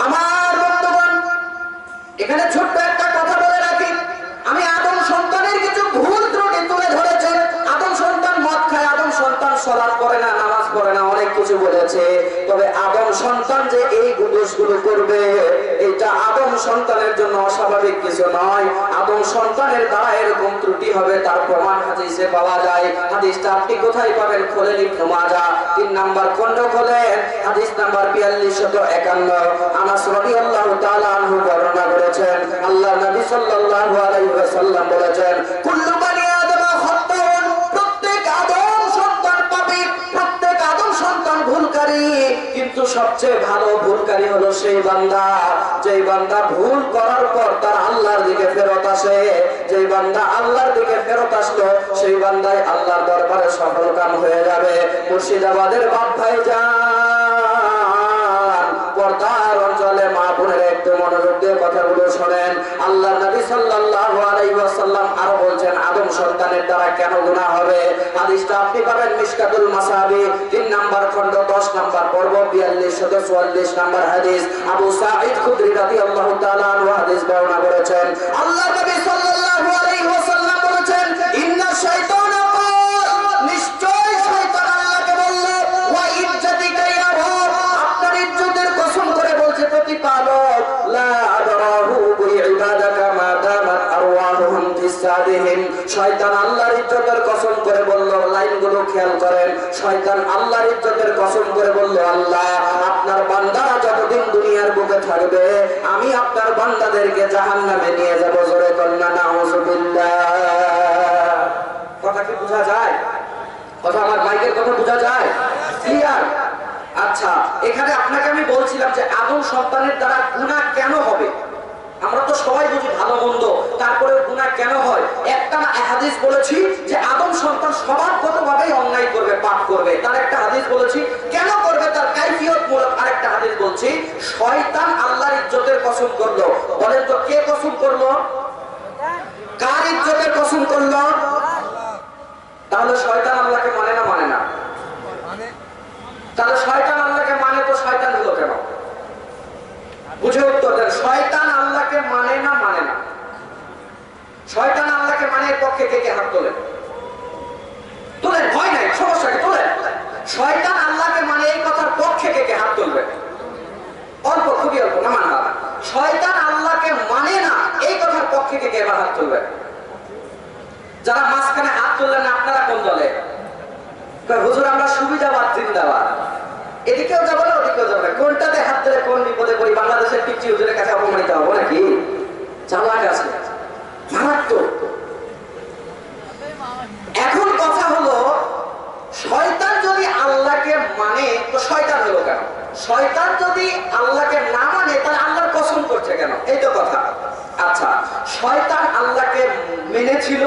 আমার বন্ধুগণ, এখানে ছোট্ট একটা কথা বলে রাখি। আমি আদম সন্তানের কিছু ভুল ত্রুটি তুলে ধরেছেন। আদম সন্তান মদ খায়, আদম সন্তান সালাত পড়ে না, নামাজ পড়ে না, অনেক কিছু বলেছে। তবে আদম সন্তান যে এই দোষগুলো করবে, এটা আদম সন্তানের জন্য অস্বাভাবিক কিছু নয়। আদম সন্তানের দ্বারা এরকম ত্রুটি হবে তার প্রমাণ হাদিসে পাওয়া যায়। হাদিসটা আপনি কোথায় পাবেন? খোলেন ইবনে মাজাহ 3 নাম্বার খণ্ড খোলেন, হাদিস নাম্বার 4251। আনাস রাদিয়াল্লাহু তাআলা আনহু বর্ণনা করেছেন, আল্লাহর নবী সাল্লাল্লাহু আলাইহি ওয়াসাল্লাম বলেছেন, কুল্লু বানি আদম খাত্তাউন, প্রত্যেক আদম সন্তান পাপী, প্রত্যেক আদম সন্তান ভুলকারী। কিন্তু সবচেয়ে ভালো ভুলকারী হলো সেই বান্দা যেই বান্দা ভুল করার পর তার আল্লাহর দিকে ফেরত আসে। যেই বান্দা আল্লাহর দিকে ফেরত আসলো, সেই বান্দাই আল্লাহর দরবারে সফল কাম হয়ে যাবে। মুর্শিদাবাদের বাপ ভাইজান, পর্দার অঞ্চলে মা বোনের একটু মনোযোগ দিয়ে কথাগুলো শোনেন। আল্লাহর নবী সাল্লাল্লাহু আলাইহি ওয়াসাল্লাম আরো বলছেন আদম সন্তানের দ্বারা কেন গুনাহ হবে। হাদিসটা আপনি পাবেন মিশকাতুল মাসাবি 3 নাম্বার খণ্ড 10 নাম্বার পর্ব 4244 নাম্বার হাদিস। আবু সাঈদ খুদরি রাদিয়াল্লাহু তাআলা আনহু হাদিস বর্ণনা করেছেন, আল্লাহর নবী সাল্লাল্লাহু আলাইহি ওয়াসাল্লাম বলেছেন, ইন্না শাইতানা ক্বাল, নিশ্চয় শয়তান আল্লাহকে বলল, ওয়া ইজ্জাতিকা ইয়া রব, আপনার ইজ্জতের কসম করে বলছে প্রতিপালক, লা আদরাহু বিইবাদাকা মা দামাত আরওয়াহুহুম ফিসাদিহিম। শয়তান আল্লাহর ইজ্জতের কসম করে বলল, লাইনগুলো খেয়াল করেন, শয়তান আল্লাহর ইজ্জতের কসম করে বলল, আল্লাহ আপনার বান্দারা যতদিন দুনিয়ার বুকে থাকবে আমি আপনার বান্দাদেরকে জাহান্নামে নিয়ে যাব। জোরে কন্না নাউযুবিল্লাহ। কথা কি বোঝা যায়? কথা আমার মাইকের কথা বোঝা যায়? ক্লিয়ার? আচ্ছা, এখানে আপনাকে আমি বলছিলাম যে আদম সন্তানের দ্বারা গুনাহ কেন হবে। আমরা তো সবাই বুঝি ভালো মন্দ, তারপরে গুনাহ কেন হয়। একটা হাদিস বলেছি যে আদম সন্তান স্বভাবগতভাবেই অন্যায় করবে, পাপ করবে, তার একটা হাদিস বলেছি। কেন করবে তার কাইফিয়ত মূলক আরেকটা হাদিস বলছি। শয়তান আল্লাহর ইজ্জতের কসম করলো। বলেন তো কে কসম করলো? কার ইজ্জতের কসম করলো? তাহলে শয়তান আল্লাহকে মানে না, মানে না? তাহলে শয়তান আল্লাহকে মানে তো শয়তান হলো কেন? বুঝে উত্তর দেন। শয়তান আল্লাহকে মানে না, মানে না? শয়তান আল্লাহকে মানে পক্ষে কে কে হাত তোলেন? তোলেন, ভয় নাই, সমস্যা কি? তোলেন। শয়তান আল্লাহকে মানে এই কথার পক্ষে কে কে হাত তুলবে? অল্প, খুবই অল্প, না মানা। শয়তান আল্লাহকে মানে না এই কথার পক্ষে কে কে হাত তুলবে? যারা মাঝখানে হাত তুললেন আপনারা কোন দলে? হুজুর আমরা সুবিধাবাদ জিন্দাবাদ, এদিকেও যাবো না ওদিকেও যাবো না, কোনটাতে হাত তুলে কোন বিপদে পড়ি? বাংলাদেশের টিকচি হুজুরের কাছে অপমানিত হবো নাকি? চালাক আছে, মারাত্মক। এখন কথা হলো, শয়তান যদি আল্লাহকে মানে তো শয়তান হলো কেন? শয়তান যদি আল্লাহকে না মানে তাহলে আল্লাহর কসম করছে কেন? এই তো কথা। আচ্ছা, শয়তান আল্লাহকে মেনেছিল,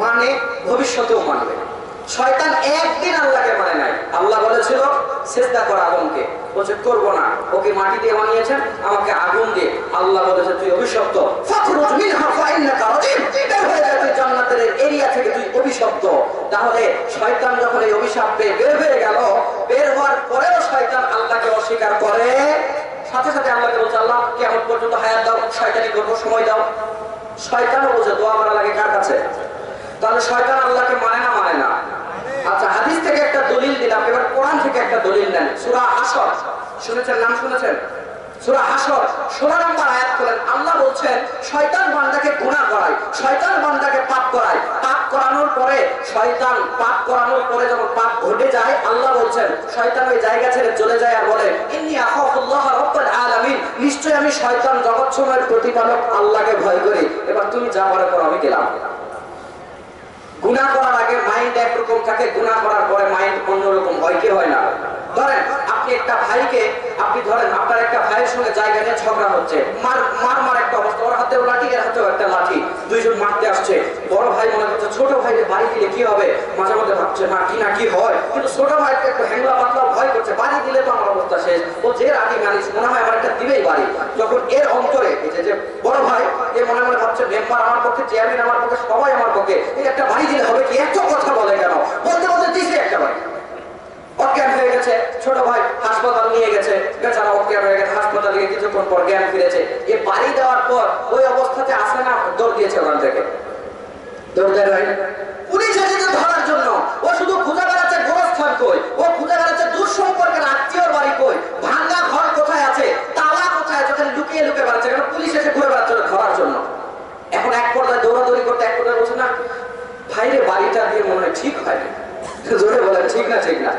মানে ভবিষ্যতেও মানবে। শয়তান একদিন আল্লাহকে মানে নাই। আল্লাহ বলেছিল সিজদা কর আদমকে, বলছে করবো না, ওকে মাটি দিয়ে বানিয়েছেন, আমাকে আগুন দিয়ে। আল্লাহ বলেছে তুই অভিশপ্ত, ফাখরুজ মিনহা ফাইন্নাকা রাজিম, বের হয়ে যা তুই জান্নাতের এরিয়া থেকে, তুই অভিশপ্ত। তাহলে শয়তান যখন এই অভিশাপ পেয়ে বের হয়ে গেল, বের হওয়ার পরেও শয়তান আল্লাহকে অস্বীকার করে, সাথে সাথে আল্লাহকে বলছে আল্লাহ কিয়ামত পর্যন্ত হায়াত দাও, শয়তানি করবো, সময় দাও। শয়তানও বলছে দোয়া করা লাগে কার কাছে? তাহলে শয়তান আল্লাহকে মানে না মানে না? আচ্ছা, হাদিস থেকে একটা দলিল দিলাম, এবার কোরআন থেকে একটা দলিল নেন। সূরা হাশর শুনেছেন? নাম শুনেছেন? সূরা হাশর 16 নম্বর আয়াত করেন। আল্লাহ বলছেন শয়তান বান্দাকে গুনাহ করায়, শয়তান বান্দাকে পাপ করায়। পাপ করানোর পরে শয়তান পাপ করানোর পরে যখন পাপ ঘটে যায়, আল্লাহ বলছেন শয়তান ওই জায়গা ছেড়ে চলে যায় আর বলে ইন্নী আখাফুল্লাহ রাব্বুল আলামিন, নিশ্চয়ই আমি শয়তান জগৎসমূহের প্রতিপালক আল্লাহকে ভয় করি। এবার তুমি যা বলে করো, আমি গেলাম। গুনাহ করার আগে মাইন্ড একরকম থাকে, গুনাহ করার পরে মাইন্ড অন্যরকম হয় কি হয় না? ধরেন আপনি একটা ভাইকে, আপনি ধরেন আপনার একটা ভাইয়ের সঙ্গে জায়গা নিয়ে ঝগড়া হচ্ছে, মার একটা অবস্থা, ওর হাতেও লাঠি এর হাতেও একটা লাঠি, দুইজন মারতে আসছে। বড় ভাই মনে করছে ছোট ভাইকে বাড়ি দিলে কি হবে, মাঝে মধ্যে ভাবছে না কি হয়, কিন্তু ছোট ভাইকে একটু হ্যাংলা পাতলা ভয় করছে, বাড়ি দিলে তো আমার অবস্থা শেষ, ও যে রাগি মানিস মনে হয় আমার একটা দিবেই বাড়ি। যখন এর অন্তরে যে বড় ভাই এ মনে মনে ভাবছে মেম্বার আমার পক্ষে, চেয়ারম্যান আমার পক্ষে, সবাই আমার পক্ষে, এই একটা বাড়ি দিলে হবে কি, এত কথা বলে কেন, বলতে বলতে দিছে একটা বাড়ি। অজ্ঞান হয়ে গেছে, ছোট ভাই হাসপাতাল নিয়ে গেছে, বেচারা অজ্ঞান হয়ে গেছে, হাসপাতালে গিয়ে কিছুক্ষণ পর জ্ঞান ফিরেছে। এ বাড়ি দেওয়ার পর ওই অবস্থাতে আসে না, দৌড় দিয়েছে ওখান থেকে, দৌড় দেয় ভাই পুলিশ এসেছে ধরার জন্য। ও শুধু খুঁজে বেড়াচ্ছে গোরস্থান কই, ও খুঁজে বেড়াচ্ছে দূর সম্পর্কের আত্মীয়র বাড়ি কই, ভাঙা ঘর কোথায় আছে, তালা কোথায়, যেখানে লুকিয়ে লুকিয়ে বেড়াচ্ছে, কারণ পুলিশ এসে ঘুরে বেড়াচ্ছে ধরার জন্য। এখন এক পর্যায়ে দৌড়াদৌড়ি করতে, এক পর্যায়ে বলছে না ভাইরে বাড়িটা দিয়ে মনে হয় ঠিক হয়নি, জোরে বলে ঠিক না ঠিক না,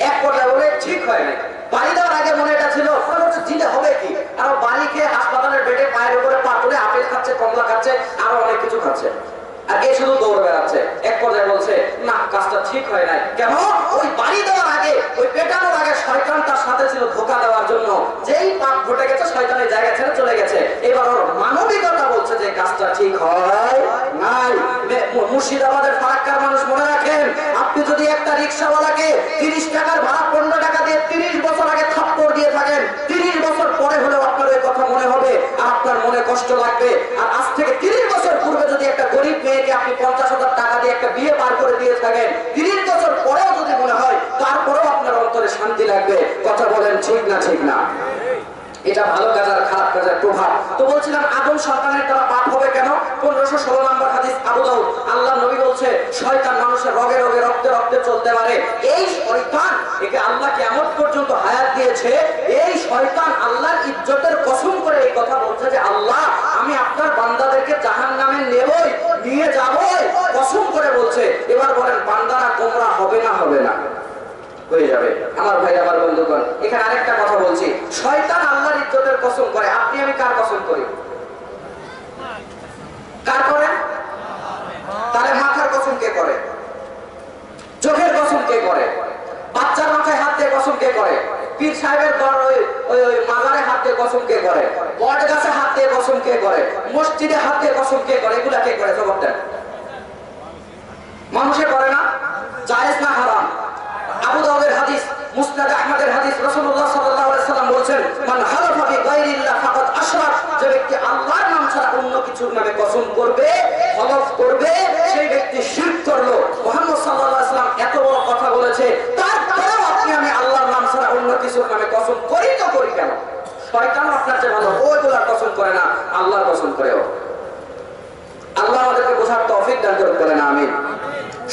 এক পর্যায়ে বলে ঠিক হয় না। বাড়ি দেওয়ার আগে মনে এটা ছিল দিতে হবে কি, আর বাড়ি খেয়ে হাসপাতালের বেডে পায়ের উপরে পা তুলে আপেল খাচ্ছে, কমলা খাচ্ছে, আরো অনেক কিছু খাচ্ছে, আর এ শুধু দৌড় বেড়াচ্ছে। এক পর্যায়ে বলছে না কাজটা ঠিক হয় নাই। কেন? ওই বাড়ি দেওয়ার আগে, ওই পেটানোর আগে শয়তান তার সাথে ছিল ধোঁকা দেওয়ার জন্য। যেই পাপ ঘটে গেছে শয়তানের জায়গা ছেড়ে চলে গেছে, এবার ওর মানবিকতা বলছে যে কাজটা ঠিক হয় নাই। মুর্শিদাবাদের ফারাক্কার মানুষ মনে রাখেন, আপনি যদি একটা রিক্সাওয়ালাকে 30 টাকার ভাড়া 15 টাকা দিয়ে 30 বছর আগে থাপ্পড় দিয়ে থাকেন, 30 বছর পরে হলেও আপনার ওই কথা মনে হবে আর আপনার মনে কষ্ট লাগবে। আর আজ থেকে 30 বছর পূর্বে যদি একটা গরিব মেয়েকে আপনি 50,000 টাকা দিয়ে একটা বিয়ে পার করে দিয়ে থাকেন, 30 বছর পরেও যদি মনে হয়, তারপরেও আপনার অন্তরে শান্তি লাগবে। কথা বলেন ঠিক না ঠিক না? এটা ভালো কাজ আর খারাপ কাজের প্রভাব। তো বলছিলাম আদম সন্তানের দ্বারা পাপ হবে কেন? 1516 নম্বর হাদিস আবু দাউদ, আল্লাহ নবী বলছে শয়তান মানুষের রগে রগে রক্তে রক্তে চলতে পারে। এই শয়তান, একে আল্লাহ কিয়ামত পর্যন্ত হায়াত দিয়েছে। এই শয়তান আল্লাহর ইজ্জতের কসম করে এই কথা বলছে যে আল্লাহ আমি আপনার বান্দাদেরকে জাহান্নামে নেবই, নিয়ে যাবই, কসম করে বলছে। এবার বলেন বান্দারা গোমরা হবে না হবে না? হয়ে যাবে। আমার ভাই আমার বন্ধুগণ, এখানে আরেকটা কথা বলছি, শয়তান আল্লাহর ইজ্জতের কসম করে, আপনি আমি কার কসম করি? কার করেন? তাহলে মাথার কসম কে করে? চোখের কসম কে করে? বাচ্চার মাথায় হাত দিয়ে কসম কে করে? পীর সাহেবের ওই মাজারে হাত দিয়ে কসম কে করে? বট গাছে হাত দিয়ে কসম কে করে? মসজিদে হাত দিয়ে কসম কে করে? এগুলা কে করে? জবাব দেন। মানুষে করে না? জায়েজ না হারাম? আবু দাউদের হাদিস, মুসনাদ আহমদের হাদিস, রাসূলুল্লাহ সাল্লাল্লাহু আলাইহি সাল্লাম বলেছেন মান হালাফা বিগাইরিল্লাহ ফাকাদ আশরাক, যে ব্যক্তি আল্লাহর নাম ছাড়া অন্য কিছুর নামে কসম করবে, হলফ করবে, সেই ব্যক্তি শিরক করলো। মুহাম্মদ সাল্লাল্লাহু আলাইহি সাল্লাম এত বড় কথা বলেছে, তারপরেও আপনি আমি আল্লাহর নাম ছাড়া অন্য কিছুর নামে কসম করি তো করি কেন? শয়তান আপনার চেয়ে ভালো, ওইগুলা কসম করে না, আল্লাহর কসম করেও। আল্লাহ আমাদেরকে বোঝার তৌফিক দান করেন, আমিন।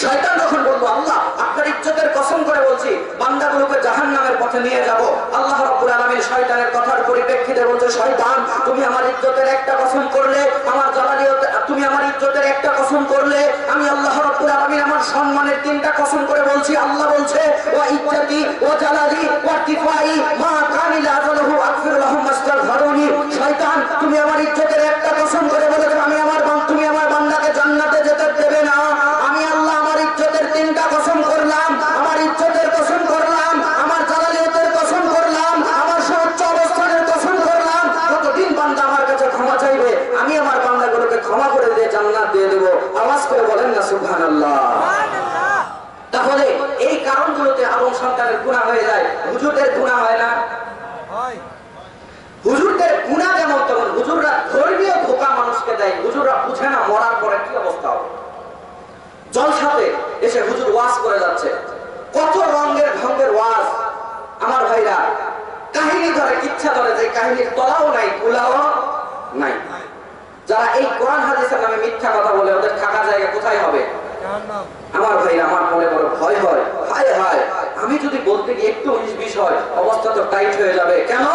শয়তান যখন বলবো আল্লাহ আপনার ইজ্জতের কসম করে বলছি, বান্দাগুলোকে জাহান্নামের পথে নিয়ে যাব। আল্লাহ রাব্বুল আলামিন শয়তানের কথার পরিপ্রেক্ষিতে বলছে, শয়তান তুমি আমার ইজ্জতের একটা কসম করলে, আমার জালালিয়ত তুমি আমার ইজ্জতের একটা কসম করলে, আমি আল্লাহ রাব্বুল আলামিন আমার সম্মানের তিনটা কসম করে বলছি। আল্লাহ বলছে ওয়া ইজ্জতি ওয়া জালালি ওয়া তিফাই মা কামিলা আযালহু আগফির লাহুম মাস্তাগফিরুনি। শয়তান তুমি আমার ইজ্জতের একটা কসম করে বলেছো তুমি আমার বান্দাকে জান্নাতে যেতে দেবে না। আমি আল্লাহ আমার ইজ্জতের তিনটা কসম করলাম, আমার ইজ্জতের কসম করলাম, আমার জালালিয়তের কসম করলাম, আমার সর্বোচ্চ অবস্থানের কসম করলাম। যতদিন বান্দা আমার কাছে ক্ষমা চাইবে আমি আমার বান্দাগুলোকে ক্ষমা করে দিয়ে জান্নাত দিয়ে দেব। আওয়াজ করে বলেন না সুবহানাল্লাহ। তাহলে এই কারণগুলোতে আদম সন্তানের গুনাহ হয়ে যায়, হুজুরদের গুনাহ হয় না? হুজুরদের গুনাহ যেমন তেমন। হুজুররা ধর্মীয় ধোঁকা মানুষকে দেয়, হুজুররা বুঝে না মরার পরে কি অবস্থা হবে। জলসাতে এসে হুজুর ওয়াজ করে যাচ্ছে, কত রঙের ঢঙ্গের ওয়াজ। আমার ভাইরা কাহিনী ধরে, কিচ্ছা ধরে, যে কাহিনীর তলাও নাই কুলাও নাই। যারা এই কোরআন হাদিসের নামে মিথ্যা কথা বলে ওদের থাকার জায়গা কোথায় হবে? আমার ভাই আমার মনে বড় ভয় হয়, হায় হায় আমি যদি বলতে গিয়ে একটু 19-20 হয় অবস্থা তো টাইট হয়ে যাবে। কেন?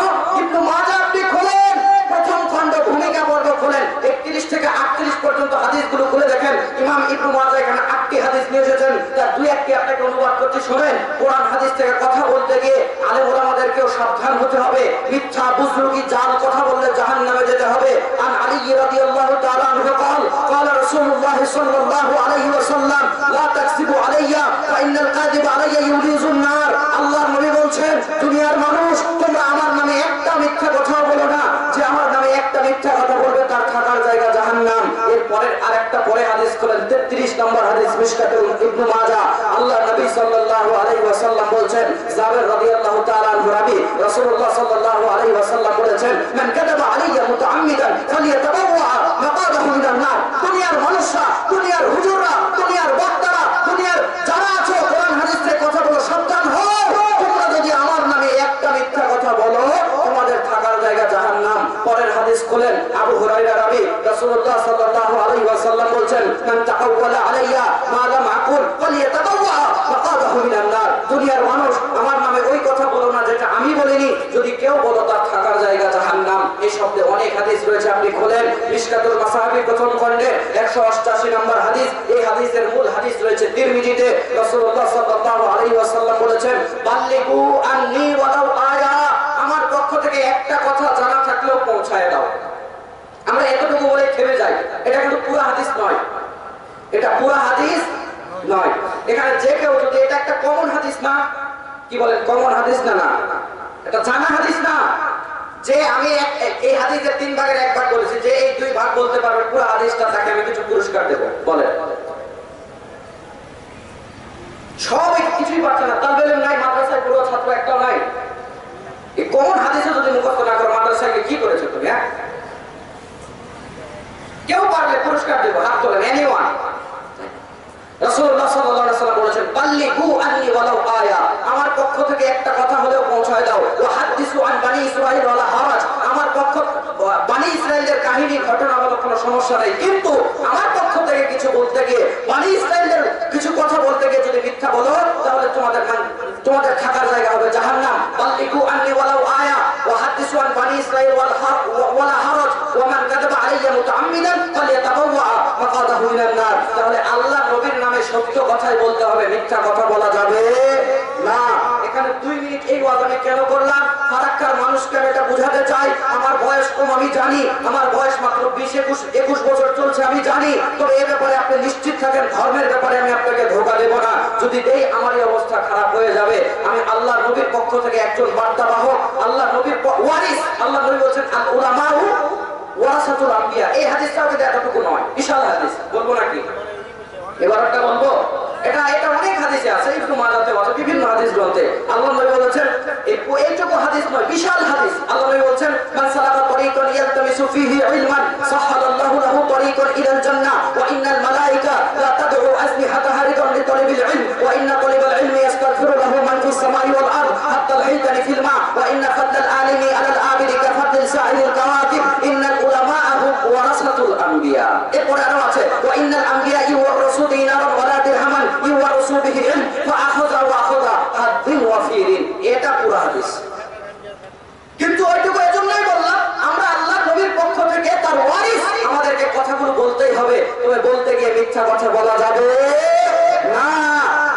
ইবনে মাজাহ আপনি খোলেন, প্রথম খণ্ড ভূমিকা পর্ব খোলেন, 31 থেকে 38 পর্যন্ত হাদিসগুলো খুলে দেখেন। ইমাম ইবনে মাজাহ এখানে 8টি হাদিস নিয়ে এসেছেন, তার 2-1টি আপনাকে অনুবাদ করতে শোনেন। কোরআন হাদিস থেকে কথা বলতে গিয়ে আলেম ওলামাদেরকেও সাবধান হতে হবে। মিথ্যা বুজরুকি জাল কথা বললে জাহান্নামে যেতে হবে। আন আলী রাদিয়াল্লাহু তাআলা আনহু قال قال رسول الله صلى الله عليه وسلم لا تكذبوا علي فإن الكاذب علي يورث النار। আল্লাহর নবী বলছেন, দুনিয়ার মানুষ তোমরা আমার নামে একটা মিথ্যা কথা বলো না, যে আমার নামে একটা মিথ্যা কথা বলবে তার থাকার জায়গা জাহান্নাম। এর পরের আরেকটা পরে হাদিস করেন 33 নম্বর হাদিস মিশকাতুল ইবনে মাজাহ। আল্লাহর নবী সাল্লাল্লাহু আলাইহি ওয়াসাল্লাম বলছেন, জাবের রাদিয়াল্লাহু তাআলা আনহু রাবি রাসূলুল্লাহ সাল্লাল্লাহু আলাইহি ওয়াসাল্লাম বলেছেন, মান কাযাবা আলাইয়া মুতাআম্মিদান ফালিয়াতাবাওয়া মাকাদাহু মিনান নার। দুনিয়ার মানুষরা, দুনিয়ার হুজুররা, দুনিয়ার বক্তারা, দুনিয়ার যারা আছো কোরআন হাদিস থেকে কথা বলো, সাবধান হও। তোমরা যদি আমার নামে একটা মিথ্যা কথা বলো তোমাদের থাকার জায়গা জাহান্নাম। পরের হাদিস খোলেন, আবু হুরায়রা রাবি রাসূলুল্লাহ সাল্লাল্লাহু আলাইহি ওয়াসাল্লাম বলছেন, মান তাকাওয়ালা আলাইয়া মা লাম আকুল ফালিয়াতাবাওয়া মাকাদাহু মিনান নার। দুনিয়ার মানুষ আমার নামে ওই কথা বলো না যেটা আমি বলিনি, যদি কেউ বলো তার থাকার জায়গা জাহান্নাম। এই শব্দে অনেক হাদিস রয়েছে, আপনি খোলেন মিশকাতুল মাসাহাবি প্রথম খণ্ডে 188 নম্বর হাদিস। এই হাদিসের মূল হাদিস রয়েছে তিরমিজিতে। রাসূলুল্লাহ সাল্লাল্লাহু আলাইহি ওয়াসাল্লাম বলেছেন, বাল্লিগু আন্নী ওয়ালাউ আয়া। আমার পক্ষ থেকে একটা কথা জানা থাকলেও পৌঁছায় দাও। আমরা এতটুকু বলে থেমে যাই, এটা কিন্তু পুরো হাদিস নয়, এটা পুরো হাদিস নয়। এখানে যে কেউ যদি এটা একটা কমন হাদিস না, কি বলেন কমন হাদিস না, না এটা জানা হাদিস না, যে আমি এই হাদিসের 3 ভাগের 1 ভাগ বলেছি, যে এই 2 ভাগ বলতে পারবে পুরো হাদিসটা, তাকে আমি কিছু পুরস্কার দেব। বলে সব কিছুই পাচ্ছে না, তালবে ইলম নাই, মাদ্রাসায় পুরো ছাত্র একটাও নাই। এই কমন হাদিসে যদি মুখস্থ না করো মাদ্রাসায় কি করেছো তুমি? হ্যাঁ, কেউ পারলে পুরস্কার দেব, হাত তোলেন এনিওয়ান। রাসূলুল্লাহ সাল্লাল্লাহু আলাইহি ওয়াসাল্লাম বলেছেন, বাল্লিগু আন্নী ওয়ালাউ আয়া। আমার পক্ষ থেকে একটা কথা হলেও পৌঁছায় দাও। ওয়া হাদিসু আন বানি ইসরাঈল ওয়ালা হারাজ। আমার পক্ষ বানি ইসরাঈলের কাহিনী ঘটনা বলো কোনো সমস্যা নেই, কিন্তু আমার পক্ষ থেকে কিছু বলতে গিয়ে, বানি ইসরাঈলের কিছু কথা বলতে গিয়ে যদি মিথ্যা বলো তাহলে তোমাদের থাকার জায়গা হবে জাহান্নাম। বাল্লিগু আন্নী ওয়ালাউ আয়া ওয়া হাদিসু আন বানি ইসরাঈল ওয়ালা হারাজ ওয়া মান কাযাবা আলাইয়া মুতাআম্মিদান ফালিয়াতাবাওয়া মাকাদাহু মিনান নার। তাহলে আল্লাহ নবীর নামে সত্য কথাই বলতে হবে, মিথ্যা কথা বলা যাবে না। এখানে 2 মিনিট এই ওয়াজ আমি কেন করলাম? ফারাক্কার মানুষকে আমি এটা বোঝাতে চাই। আমার বয়স কম আমি জানি, আমার বয়স মাত্র 20-21 বছর চলছে আমি জানি, তবে এই ব্যাপারে আপনি নিশ্চিত থাকেন ধর্মের ব্যাপারে আমি আপনাকে ধোঁকা দেব না। যদি দেই আমারই অবস্থা খারাপ হয়ে যাবে। আমি আল্লাহ নবীর পক্ষ থেকে একজন বার্তাবাহক, আল্লাহ নবীর ওয়ারিস। আল্লাহ নবী বলেছেন, আল উলামাউ ওয়ারাসাতুল আম্বিয়া। এই হাদিসটাও কিন্তু এতটুকু নয়, বিশাল হাদিস। বলবো নাকি? এবার একটা বলবো, এটা অনেক হাদিসে আছে, ইবনে মাজাহতে আছে, বিভিন্ন হাদিস গ্রন্থে। আল্লাহ নবী বলেছেন, এইটুকু হাদিস নয়, বিশাল হাদিস। আল্লাহ নবী বলেছেন, মান সালাকা তরিকান ইয়ালতামিসু ফীহি ইলমান সাহালাল্লাহু লাহু তরিকান ইলাল জান্নাহ ওয়া ইন্নাল মালায়েকা লা তাদউ আসনিহাতাহা রিদান লিতালিবিল ইলম ওয়া ইন্না তালিবাল ইলমি ইয়াস্তাগফিরু লাহু মান ফিস সামাই ওয়াল আরদ হাত্তা আল-হাইতানি ফিল মা ওয়া ইন্না ফাদলাল আলিমি আলাল আবিদি কাফাদলিল সাইরিল কাওয়াকিব ইন্নাল উলামাআহু ওয়ারাসাতুল আম্বিয়া। এরপরে আরো আছে, ওয়া ইন্নাল আম্বিয়া ইউরাসু দিনারান ওয়া লা দিরহামান ইউরাসু বিহি ইলম ফাআখাযা ওয়া আখাযা হাদ্দিন ওয়া তবে বলতে গিয়ে মিথ্যা কথা বলা যাবে না।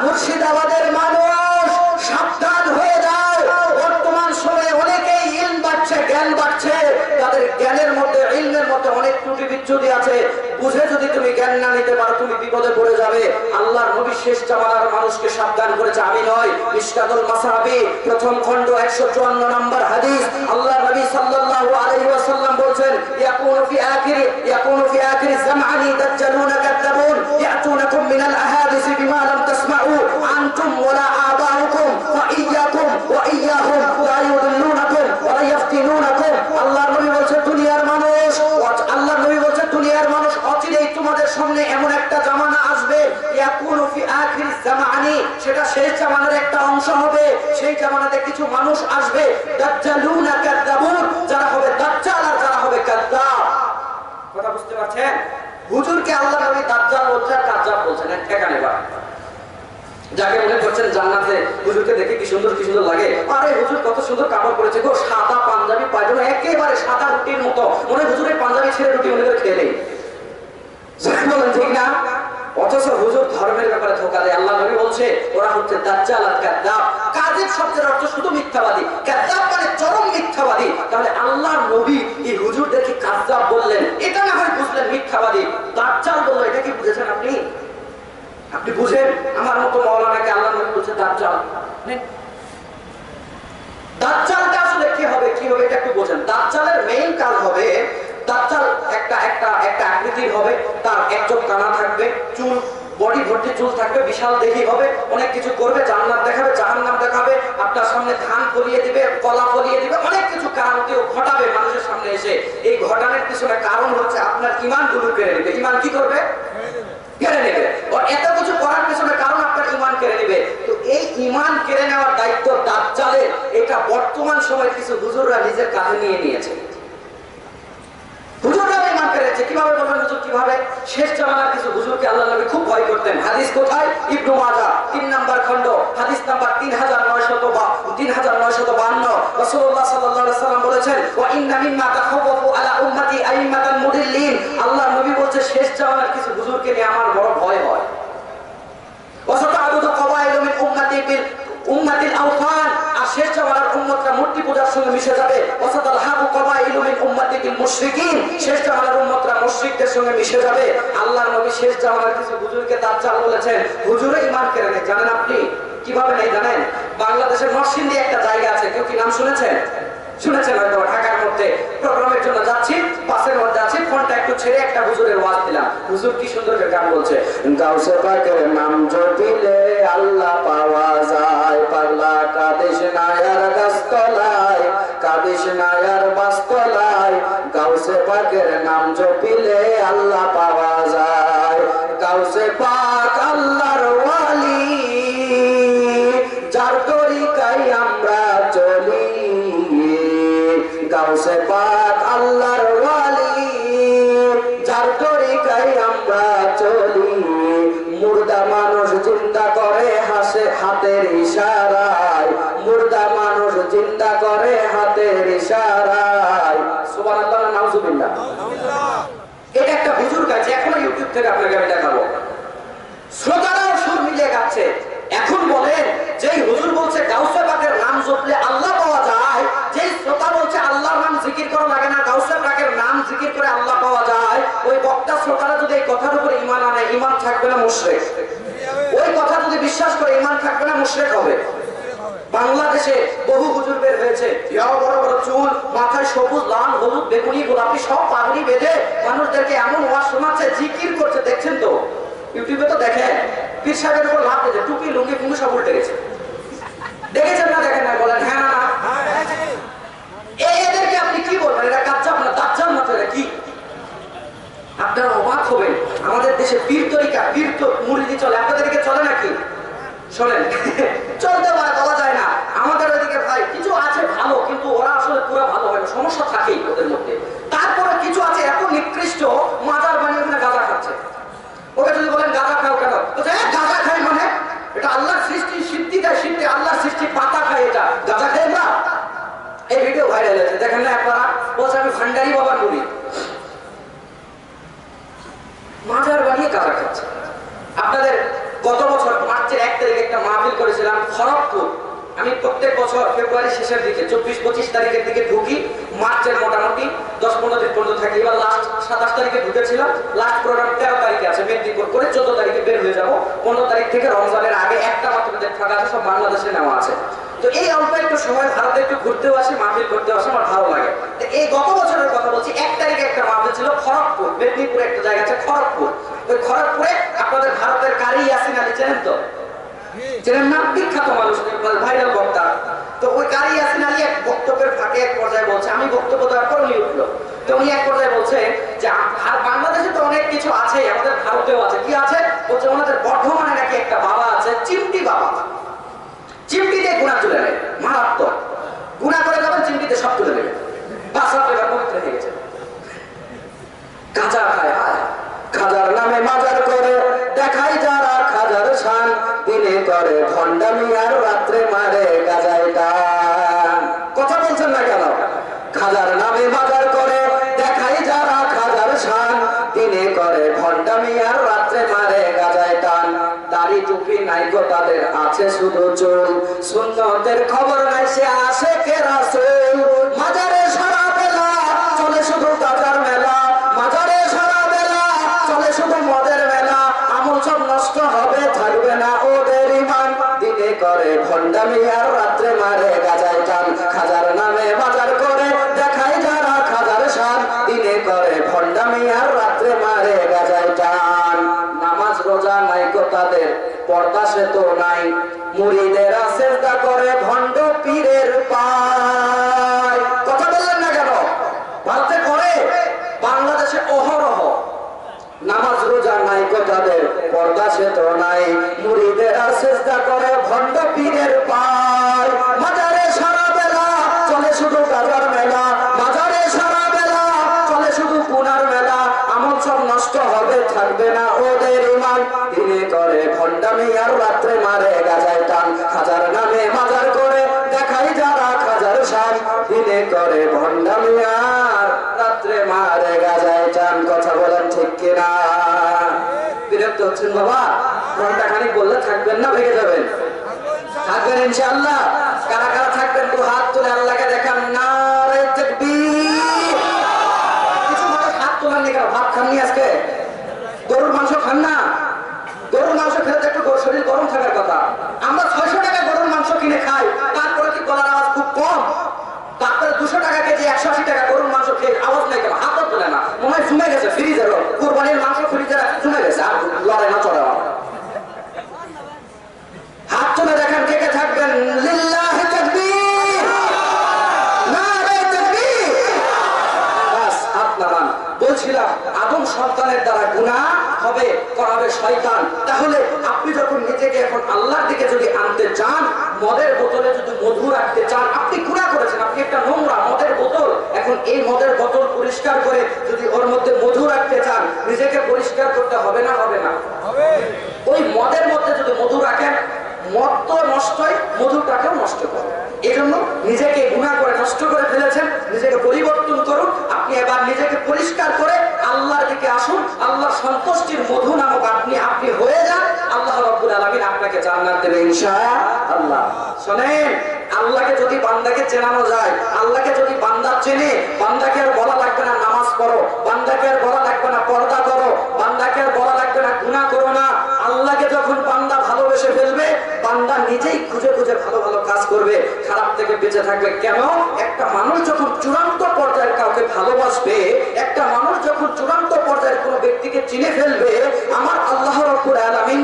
মুর্শিদাবাদের মানুষ সাবধান হয়ে যায়। বর্তমান সময়ে অনেকেই ইলম বাড়ছে, জ্ঞান বাড়ছে, তাদের জ্ঞানের মধ্যে ইলমের মধ্যে অনেক ত্রুটি বিচ্যুতি আছে। বুঝে যদি তুমি জ্ঞান না নিতে পারো তুমি বিপদে পড়ে যাবে। আল্লাহর নবী শেষ জামানার মানুষকে সাবধান করেছে, আমি নয়। মিশকাতুল মাসাবি প্রথম খণ্ড 154 নম্বর হাদিস, আল্লাহর নবী সাল্লাল্লাহু আলাইহি ওয়াসাল্লাম বলেন, ইয়াকুনু ফি আখিরি জামানি দাজ্জালুনা কাযাবুন ইয়াতুনাকুম মিনাল আহাদিস বিমা লাম তাসমাউ আনতুম ওয়ালা আবাউকুম ওয়া ইয়্যাকুম ওয়া ইয়্যাহুম লা ইউদিল্লুনাকুম ওয়া লা ইফতিনুনাকুম। আল্লাহর নবী বলেন দুনিয়ার মানুষ, আল্লাহর নবী বলেন দুনিয়ার মানুষ অচিরেই তোমাদের সামনে এমন একটা জামানা আসবে, ইয়াকুনু ফি আখিরি জামানি, সেটা শেষ জামানার একটা অংশ হবে। সেই জামানাতে কিছু মানুষ আসবে দাজ্জালুনা কাযাবুন, যারা হবে দাজ্জাল আর যারা হবে কাযাব। কথা বুঝতে পারছেন? হুজুরকে আল্লাহ নবী দাজ্জাল বলছেন, কাযাব বলছেন, ঠিকানা বা যাকে মনে করছেন জান্নাতে হুজুরকে দেখে কি সুন্দর লাগে, আরে হুজুর কত সুন্দর কাপড় পরেছে গো, সাদা পাঞ্জাবি পায়জামা একেবারে সাদা রুটির মতো, মনে হুজুরের পাঞ্জাবি ছেড়ে রুটি মনে করে খেয়ে নেই, বলেন ঠিক না? অথচ হুজুর ধর্মের ব্যাপারে ধোঁকা দেয়। আল্লাহ নবী বলছে ওরা হচ্ছে দাজ্জাল আর কাযাব। কাযিব শব্দের অর্থ শুধু মিথ্যাবাদী, কাযাব মানে চরম মিথ্যাবাদী। তাহলে আল্লাহ নবী এই হুজুরদেরকে কাযাব বললেন, এটা না হয় বুঝলেন মিথ্যাবাদী। দাজ্জাল বললো, এটা কি বুঝেছেন আপনি? আপনি বুঝেন? আমার মতো মাওলানাকে আল্লাহ নবী বলছে দাজ্জাল। দাজ্জালটা আসলে কি হবে এটা একটু বোঝেন। দাজ্জালের মেইন কাজ হবে, দাজ্জাল একটা আকৃতির হবে, তার এক চোখ কানা থাকবে, চুল বডি ভর্তি চুল থাকবে, বিশাল দেহি হবে, অনেক কিছু করবে, জান্নাত দেখাবে, জাহান্নাম দেখাবে, আপনার সামনে ধান ফলিয়ে দিবে, কলা ফলিয়ে দিবে, অনেক কিছু কারামতিও ঘটাবে মানুষের সামনে এসে। এই ঘটানোর পিছনে কারণ হচ্ছে আপনার ঈমান গুলো কেড়ে নেবে। ঈমান কি করবে? কেড়ে নেবে। এত কিছু করার পিছনে কারণ আপনার ঈমান কেড়ে নেবে। তো এই ঈমান কেড়ে নেওয়ার দায়িত্ব দাজ্জালের, এটা বর্তমান সময়ে কিছু হুজুররা নিজের কাঁধে নিয়ে নিয়েছে। হুজুররা ঈমান কেড়েছে। কিভাবে বলবেন হুজুর কিভাবে? শেষ জামানার কিছু হুজুরকে আল্লাহ নবী খুব ভয় করতেন। হাদিস কোথায়? ইবনে মাজাহ 3 নম্বর খণ্ড হাদিস নাম্বার 3952। রাসূলুল্লাহ সাল্লাল্লাহু আলাইহি ওয়াসাল্লাম বলেছেন, ওয়া ইন্না মিম্মা তাখাওয়াফু আলা উম্মতি আইম্মাতাল মুদিল্লিন। আল্লাহ নবী বলছে শেষ জামানার কিছু হুজুরকে নিয়ে আমার বড় ভয় হয়। ওয়াসাতা'বুদু কওয়াইলু মিন উম্মতি বিল উম্মাতিল আওথান, আর শেষ জামানার উম্মতরা মূর্তি পূজার সঙ্গে মিশে যাবে। ওয়াসাতালহাবু কওয়াইলু মিন উম্মতি বিল মুশরিকিন, শেষ জামানার উম্মতরা মুশরিকদের সঙ্গে মিশে যাবে। আল্লাহর নবী শেষ জামানার কিছু হুজুরকে দাজ্জাল বলেছেন। হুজুরে ঈমান কেড়ে নেয়। জানেন আপনি কিভাবে নেই জানেন? বাংলাদেশের নরসিংদী একটা জায়গা আছে, কেউ কি নাম শুনেছেন? শুনেছেন হয়তো। ঢাকার মধ্যে প্রোগ্রামের জন্য যাচ্ছি, বাসের মধ্যে আছি, ফোনটা একটু ছেড়ে একটা হুজুরের ওয়াজ দিলাম। হুজুর কি সুন্দর গান বলছে, গাউসে পাকের নাম জপিলে আল্লাহ পাওয়া যায়, পাগলা কাদেশ নায়ার গাছতলায়, কাদেশ নায়ার বাসতলায়, গাউসে পাকের নাম জপিলে আল্লাহ পাওয়া যায়। গাউসে পাক আল্লাহর ওয়ালি, যার তরিকায় আমরা চলি। গাউসে পাক আল্লাহর ওয়ালি, যার তরিকায় আমরা চলি। মুর্দা মানুষ জিন্দা করে হাসে হাতের ইশারায়, মুর্দা মানুষ জিন্দা করে হাতের ইশারায়। সুবহানাল্লাহ না নাউজুবিল্লাহ। এটা একটা হুজুর গাইছে, এখনো ইউটিউব থেকে আপনাকে আমি দেখাবো। শ্রোতারাও সুর মিলিয়ে গাচ্ছে। এখন বলেন, যেই হুজুর বলছে গাউসে পাকের নাম জপলে আল্লাহ পাওয়া যায়, যেই শ্রোতা বলছে আল্লাহর নাম জিকির করা লাগে না, গাউসে পাকের নাম জিকির করে আল্লাহ পাওয়া যায়, ওই বক্তা শ্রোতারা যদি এই কথার উপর ঈমান আনে, ঈমান থাকবে না মুশরিক? ওই কথা যদি বিশ্বাস করে ঈমান থাকবে না মুশরিক হবে? বাংলাদেশে বহু হুজুর বের হয়েছে, বড় বড় চুল, মাথায় সবুজ লাল হলুদ বেগুনি গোলাপি সব পাগড়ি বেঁধে মানুষদেরকে এমন ওয়াজ শোনাচ্ছে, জিকির করছে। দেখছেন তো ইউটিউবে, তো দেখেন পীর সাহেবের উপর লাভ দিয়েছে, টুপি লুঙ্গি পুঙ্গি সব উল্টে গেছে। দেখেছেন না? দেখেন না? বলেন হ্যাঁ না? এদেরকে আপনি কি বলবেন? এরা কাচ্চাপ না দাজ্জাল না? তো এরা কি? আপনারা অবাক হবেন, আমাদের দেশে পীর তরিকা, পীর তো মুরিদি চলে, আপনাদেরকে চলে নাকি? শোনেন, চলতে পারে, বলা যায় না। আমাদের ওইদিকে ভাই কিছু আছে ভালো, কিন্তু ওরা আসলে পুরো ভালো হয় না, সমস্যা থাকেই ওদের মধ্যে। তারপরে কিছু আছে এত নিকৃষ্ট, মাজার বানিয়ে ওখানে গাঁজা খাচ্ছে। ওকে যদি বলেন গাঁজা খাও কেন, গাঁজা খাই মানে এটা আল্লাহর সৃষ্টি, সিদ্ধি দেয়, সিদ্ধি আল্লাহর সৃষ্টি, পাতা খায়, এটা গাঁজা খাই না। এই ভিডিও ভাইরাল হয়েছে, দেখেন না আপনারা? বলছে আমি ভান্ডারি বাবার মুড়ি, মাজার গত বছর মার্চের 1 তারিখে একটা মাহফিল করেছিলাম খড়গপুর। আমি প্রত্যেক বছর ফেব্রুয়ারি শেষের দিকে 24-25 তারিখের দিকে ঢুকি, মার্চের মোটামুটি 10-15 দিন পর্যন্ত থাকি। এবার লাস্ট 27 তারিখে ঢুকেছিলাম, লাস্ট প্রোগ্রাম 13 তারিখে আছে মেদিনীপুর করে, 14 তারিখে বের হয়ে যাব। 15 তারিখ থেকে রমজানের আগে একটা মাত্র ডেট ফাঁকা আছে, সব বাংলাদেশে নেওয়া আছে। তো এই অল্প একটু সময় ভারতে একটু ঘুরতেও আসি, মাহফিল করতেও আসি, আমার ভালো লাগে। তো এই গত বছরের কথা বলছি, 1 তারিখে একটা মাহফিল ছিল খড়গপুর, মেদিনীপুরে একটা জায়গা আছে খড়গপুর। ওই খড়গপুরে আপনাদের ভারতের কারি ইয়াসিন আলী চেনেন তো? চেনেন না? বিখ্যাত মানুষ, ভাইরাল বক্তা। তো ওই কারি ইয়াসিন আলী এক বক্তব্যের ফাঁকে এক পর্যায়ে বলছে, আমি বক্তব্য দেওয়ার পর উনি উঠলো, তো উনি এক পর্যায়ে বলছে যে বাংলাদেশে তো অনেক কিছু আছে, আমাদের ভারতেও আছে। কি আছে বলছে? ওনাদের বর্ধমানে নাকি একটা বাবা আছে, চিমটি বাবা। চিমটিতে গুণা তুলে নেয়, মারাত্মক গুণা করে যাবেন, চিমটিতে সব তুলে নেবে, বাসা পেবার পবিত্র হয়ে গেছে। গাঁজা খায়, খাজার নামে মাজার করে দেখাই যারা খাজার শান, দিনে করে ভণ্ডামি আর রাত্রে মারে গাজায় টান। কথা বলছেন না কেন? খাজার নামে মাজার করে দেখাই যারা খাজার শান, দিনে করে ভণ্ডামি আর রাত্রে মারে গাজায় টান। দাড়ি টুপি নাই গো তাদের, আছে শুধু চুল, সুন্নতের খবর নাই সে আসে কে রাসূল। মাজারে সারা বেলা চলে শুধু গাজার মেলা, মাজারে সারা বেলা চলে শুধু মদের মেলা, আমল সব নষ্ট হবে, থাকবে না ওদের ঈমান, দিনে করে ভণ্ডামি আর রাত্রে মারে গাজায় টান। খাজার নামে বাজার করে দেখাই যারা খাজার শান, দিনে করে ভণ্ডামি আর রাত্রে মারে গাজায় টান। নামাজ রোজা নাই গো তাদের, পর্দা সে তো নাই, মুরিদেরা সেজদা করে ভণ্ড পীরের পায়। কথা বললেন না কেন? ভারতে করে, বাংলাদেশে অহরহ। নামাজ রোজা নাই গো তাদের, পর্দা সে তো নাই, মুরিদেরা সেজদা করে ভণ্ড পীরের পায়। মাজারে সারা বেলা চলে শুধু গাজার মেলা, মাজারে সারা বেলা চলে শুধু গুনার মেলা, আমল সব নষ্ট হবে, থাকবে না ওদের ঈমান, দিনে করে ভণ্ডামি আর রাত্রে মারে গাজায় টান। খাজার নামে মাজার করে দেখাই যারা খাজার শান, দিনে করে ভণ্ডামি আর রাত্রে মারে গাজায় টান। কথা বলেন ঠিক কিনা? বিরক্ত হচ্ছেন বাবা? ঘন্টা খানিক বললে থাকবেন না ভেঙে যাবেন? থাকবেন ইনশাআল্লাহ। কারা কারা থাকবেন একটু হাত তুলে আল্লাহকে দেখান। নারে তাকবীর। কিছু মানুষ হাত তোলেন কেন? ভাত খাননি আজকে? গরুর মাংস খান না? গরুর মাংস খেলে তো একটু শরীর গরম থাকার কথা। আমরা 600 টাকা গরুর মাংস কিনে খাই, তারপরে কি গলার আওয়াজ খুব কম? তারপরে 200 টাকা কেজি 180 টাকা গরুর মাংস খেয়ে আওয়াজ নাই কেন? হাতও তোলে না, মনে হয় জমে গেছে ফ্রিজের। কুরবানির মাংস ফ্রিজে জমে গেছে, আর লড়াই না চড়ে। হাত তুলে দেখেন কে কে থাকবেন। লিল্লাহি তাকবীর, নারে তাকবীর। বাস হাত নামান। বলছিলাম আদম সন্তানের দ্বারা গুনাহ হবে, করাবে শয়তান। তাহলে আপনি যখন নিজেকে এখন আল্লাহর দিকে যদি আনতে চান, মদের বোতলে যদি মধু রাখতে চান, আপনি গুনাহ করেছেন, আপনি একটা নোংরা মদের বোতল, এখন এই মদের বোতল পরিষ্কার করে যদি ওর মধ্যে মধু রাখতে চান, নিজেকে পরিষ্কার করতে হবে না? হবে না? ওই মদের মধ্যে যদি মধু রাখেন, মদ তো নষ্টই, মধুটাকেও নষ্ট করে। এই জন্য নিজেকে গুনাহ করে নষ্ট করে ফেলেছেন, নিজেকে পরিবর্তন করুন। আপনি এবার নিজেকে পরিষ্কার করে আল্লাহর দিকে আসুন, আল্লাহর সন্তুষ্টির মধু নামক আপনি হয়ে যান। আল্লাহ রাব্বুল আলামিন আপনাকে জান্নাত দেবে ইনশাআল্লাহ। শুনেন, আল্লাহকে যদি বান্দাকে চেনানো যায়, আল্লাহকে যদি বান্দা চেনে, বান্দাকে আর বলা লাগবে না নামাজ পড়ো, বান্দাকে আর বলা লাগবে না পর্দা করো, বান্দাকে আর বলা লাগবে না গুনাহ করো না। আল্লাহকে যখন বান্দা ভালোবেসে ফেলবে, বান্দা নিজেই খুঁজে খুঁজে ভালো ভালো কাজ করবে, খারাপ থেকে বেঁচে থাকবে। কেন? একটা মানুষ যখন চূড়ান্ত পর্যায়ের কাউকে ভালোবাসবে, একটা মানুষ যখন চূড়ান্ত পর্যায়ের কোনো ব্যক্তিকে চিনে ফেলবে, আমার আল্লাহ রাব্বুল আলামিন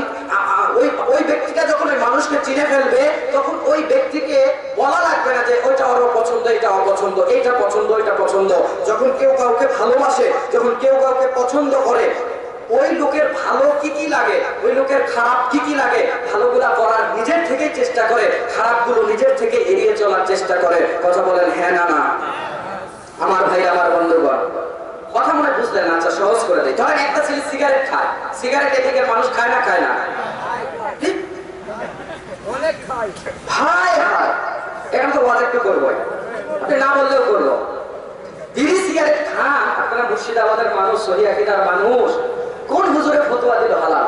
ওই ব্যক্তিটা যখন ওই মানুষকে চিনে ফেলবে, তখন ওই ব্যক্তিকে বলা লাগবে না যে ওইটা ওর পছন্দ, এটা অপছন্দ, এইটা পছন্দ, এটা পছন্দ। যখন কেউ কাউকে ভালোবাসে, যখন কেউ কাউকে পছন্দ করে, ওই লোকের ভালো কি কি লাগে, ওই লোকের খারাপ কি কি লাগে, ভালোগুলা করার নিজের থেকেই চেষ্টা করে, খারাপগুলো নিজের থেকে এড়িয়ে চলার চেষ্টা করে। কথা বলেন হ্যাঁ না না? আমার ভাই, আমার বন্ধুগণ, কথা মনে বুঝলেন? আচ্ছা সহজ করে দেয়। ধরেন একটা ছেলে সিগারেট খায়, সিগারেট এদিকে মানুষ খায় না? খায় না? ভাই ভাই, এখন তো ওয়াজ একটু করবো, আপনি না বললেও করবো। বিড়ি সিগারেট খান আপনারা, মুর্শিদাবাদের মানুষ, সহি আকীদার মানুষ, কোন হুজুরে ফতোয়া দিল হালাল?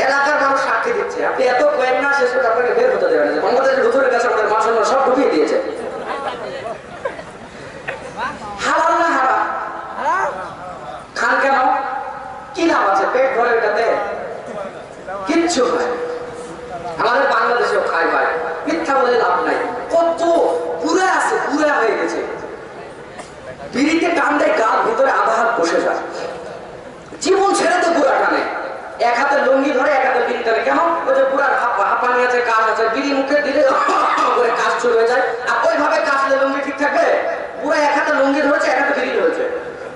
এলাকার মানুষ সাক্ষী দিচ্ছে, আপনি এত কয়েক না শেষ করে আপনাকে বের হতে দেবেন। বাংলাদেশের হুজুরের কাছে আমাদের মাসাল্লাহ সব ঢুকিয়ে দিয়েছে। হালাল না হারাম? খান কেন? কি লাভ আছে? পেট ভরে এটাতে কিচ্ছু হয়। আমাদের বাংলাদেশেও খাই ভাই, মিথ্যা বলে লাভ নাই। কত পুরা আছে, পুরা হয়ে গেছে। বিড়িতে টান দেয়, গাল ভিতরে আধা হাত বসে যায়। জীবন ছেড়ে তো পুরা টানে, এক হাতে লুঙ্গি ধরে এক হাতে বিড়ি টানে। কেন? ওই যে পুরার হাঁপানি আছে, কাজ আছে, বিড়ি মুখে দিলে করে কাজ শুরু হয়ে যায়। আর ওইভাবে কাশলে লুঙ্গি ঠিক থাকবে? পুরো এক হাতে লুঙ্গি ধরেছে, এক হাতে বিড়ি ধরেছে,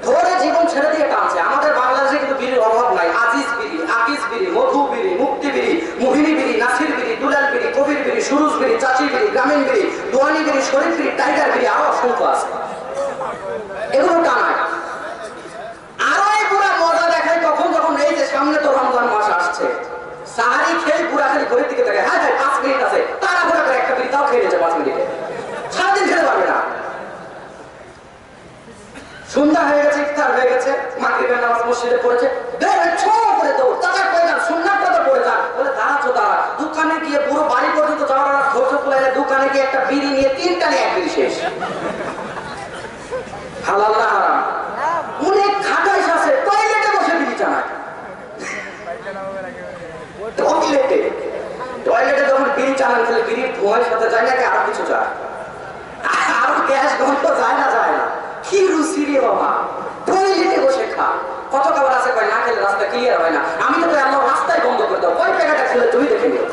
ধরে জীবন ছেড়ে দিয়ে টানছে। আমাদের বাংলাদেশে কিন্তু বিড়ির অভাব নাই। আজিজ বিড়ি, আকিজ বিড়ি, মধু বিড়ি, মুক্তি বিড়ি, মোহিনী বিড়ি, নাসির বিড়ি, দুলাল বিড়ি, কবির বিড়ি, সুরুজ বিড়ি, চাচি বিড়ি, গ্রামীণ বিড়ি, দোয়ানি বিড়ি, শরীফ বিড়ি, টাইগার বিড়ি, আরো অসংখ্য আছে। এগুলো টানায়। আরো এই পুরা মজা দেখায় কখন, যখন এই যে সামনে তো রমজান মাস আসছে, সাহারি খেয়ে পুরা খালি ঘড়ির দিকে থাকে, হ্যাঁ ভাই 5 মিনিট আছে, তারা পুরা করে একটা বিড়ি তাও খেয়ে নিয়েছে 5 মিনিটে। সারাদিন খেতে পারবে না। সন্ধ্যা হয়ে গেছে, ইফতার হয়ে গেছে, মাগরিবের নামাজ মসজিদে পড়েছে, করে দৌড়, তাদের পড়ে যান, সুন্নাতটা তো পড়ে যান। বলে দাঁড়াচ্ছো দাঁড়া, দোকানে গিয়ে পুরো বাড়ি পর্যন্ত যাওয়ার ধৈর্য কুলাইলে দোকানে গিয়ে একটা বিড়ি নিয়ে 3টা নিয়ে এক বিড়ি শেষ। হালাল না হারাম? অনেক খাটাইশ আছে, টয়লেটে বসে বিড়ি টানায়। টয়লেটে যখন বিড়ি টানান, তাহলে বিড়ির ধোঁয়ার সাথে যায় নাকি আরো কিছু যায়? আরো গ্যাস গন্ধ যায় না? যায় না। কি রুচি রে বাবা, টয়লেটে বসে খা। কত খাবার আছে কয় না খেলে রাস্তা ক্লিয়ার হয় না। আমি তো আল্লাহ রাস্তায় বন্ধ করে দাও, কয় টাকাটা খেলে তুমি দেখে নিও।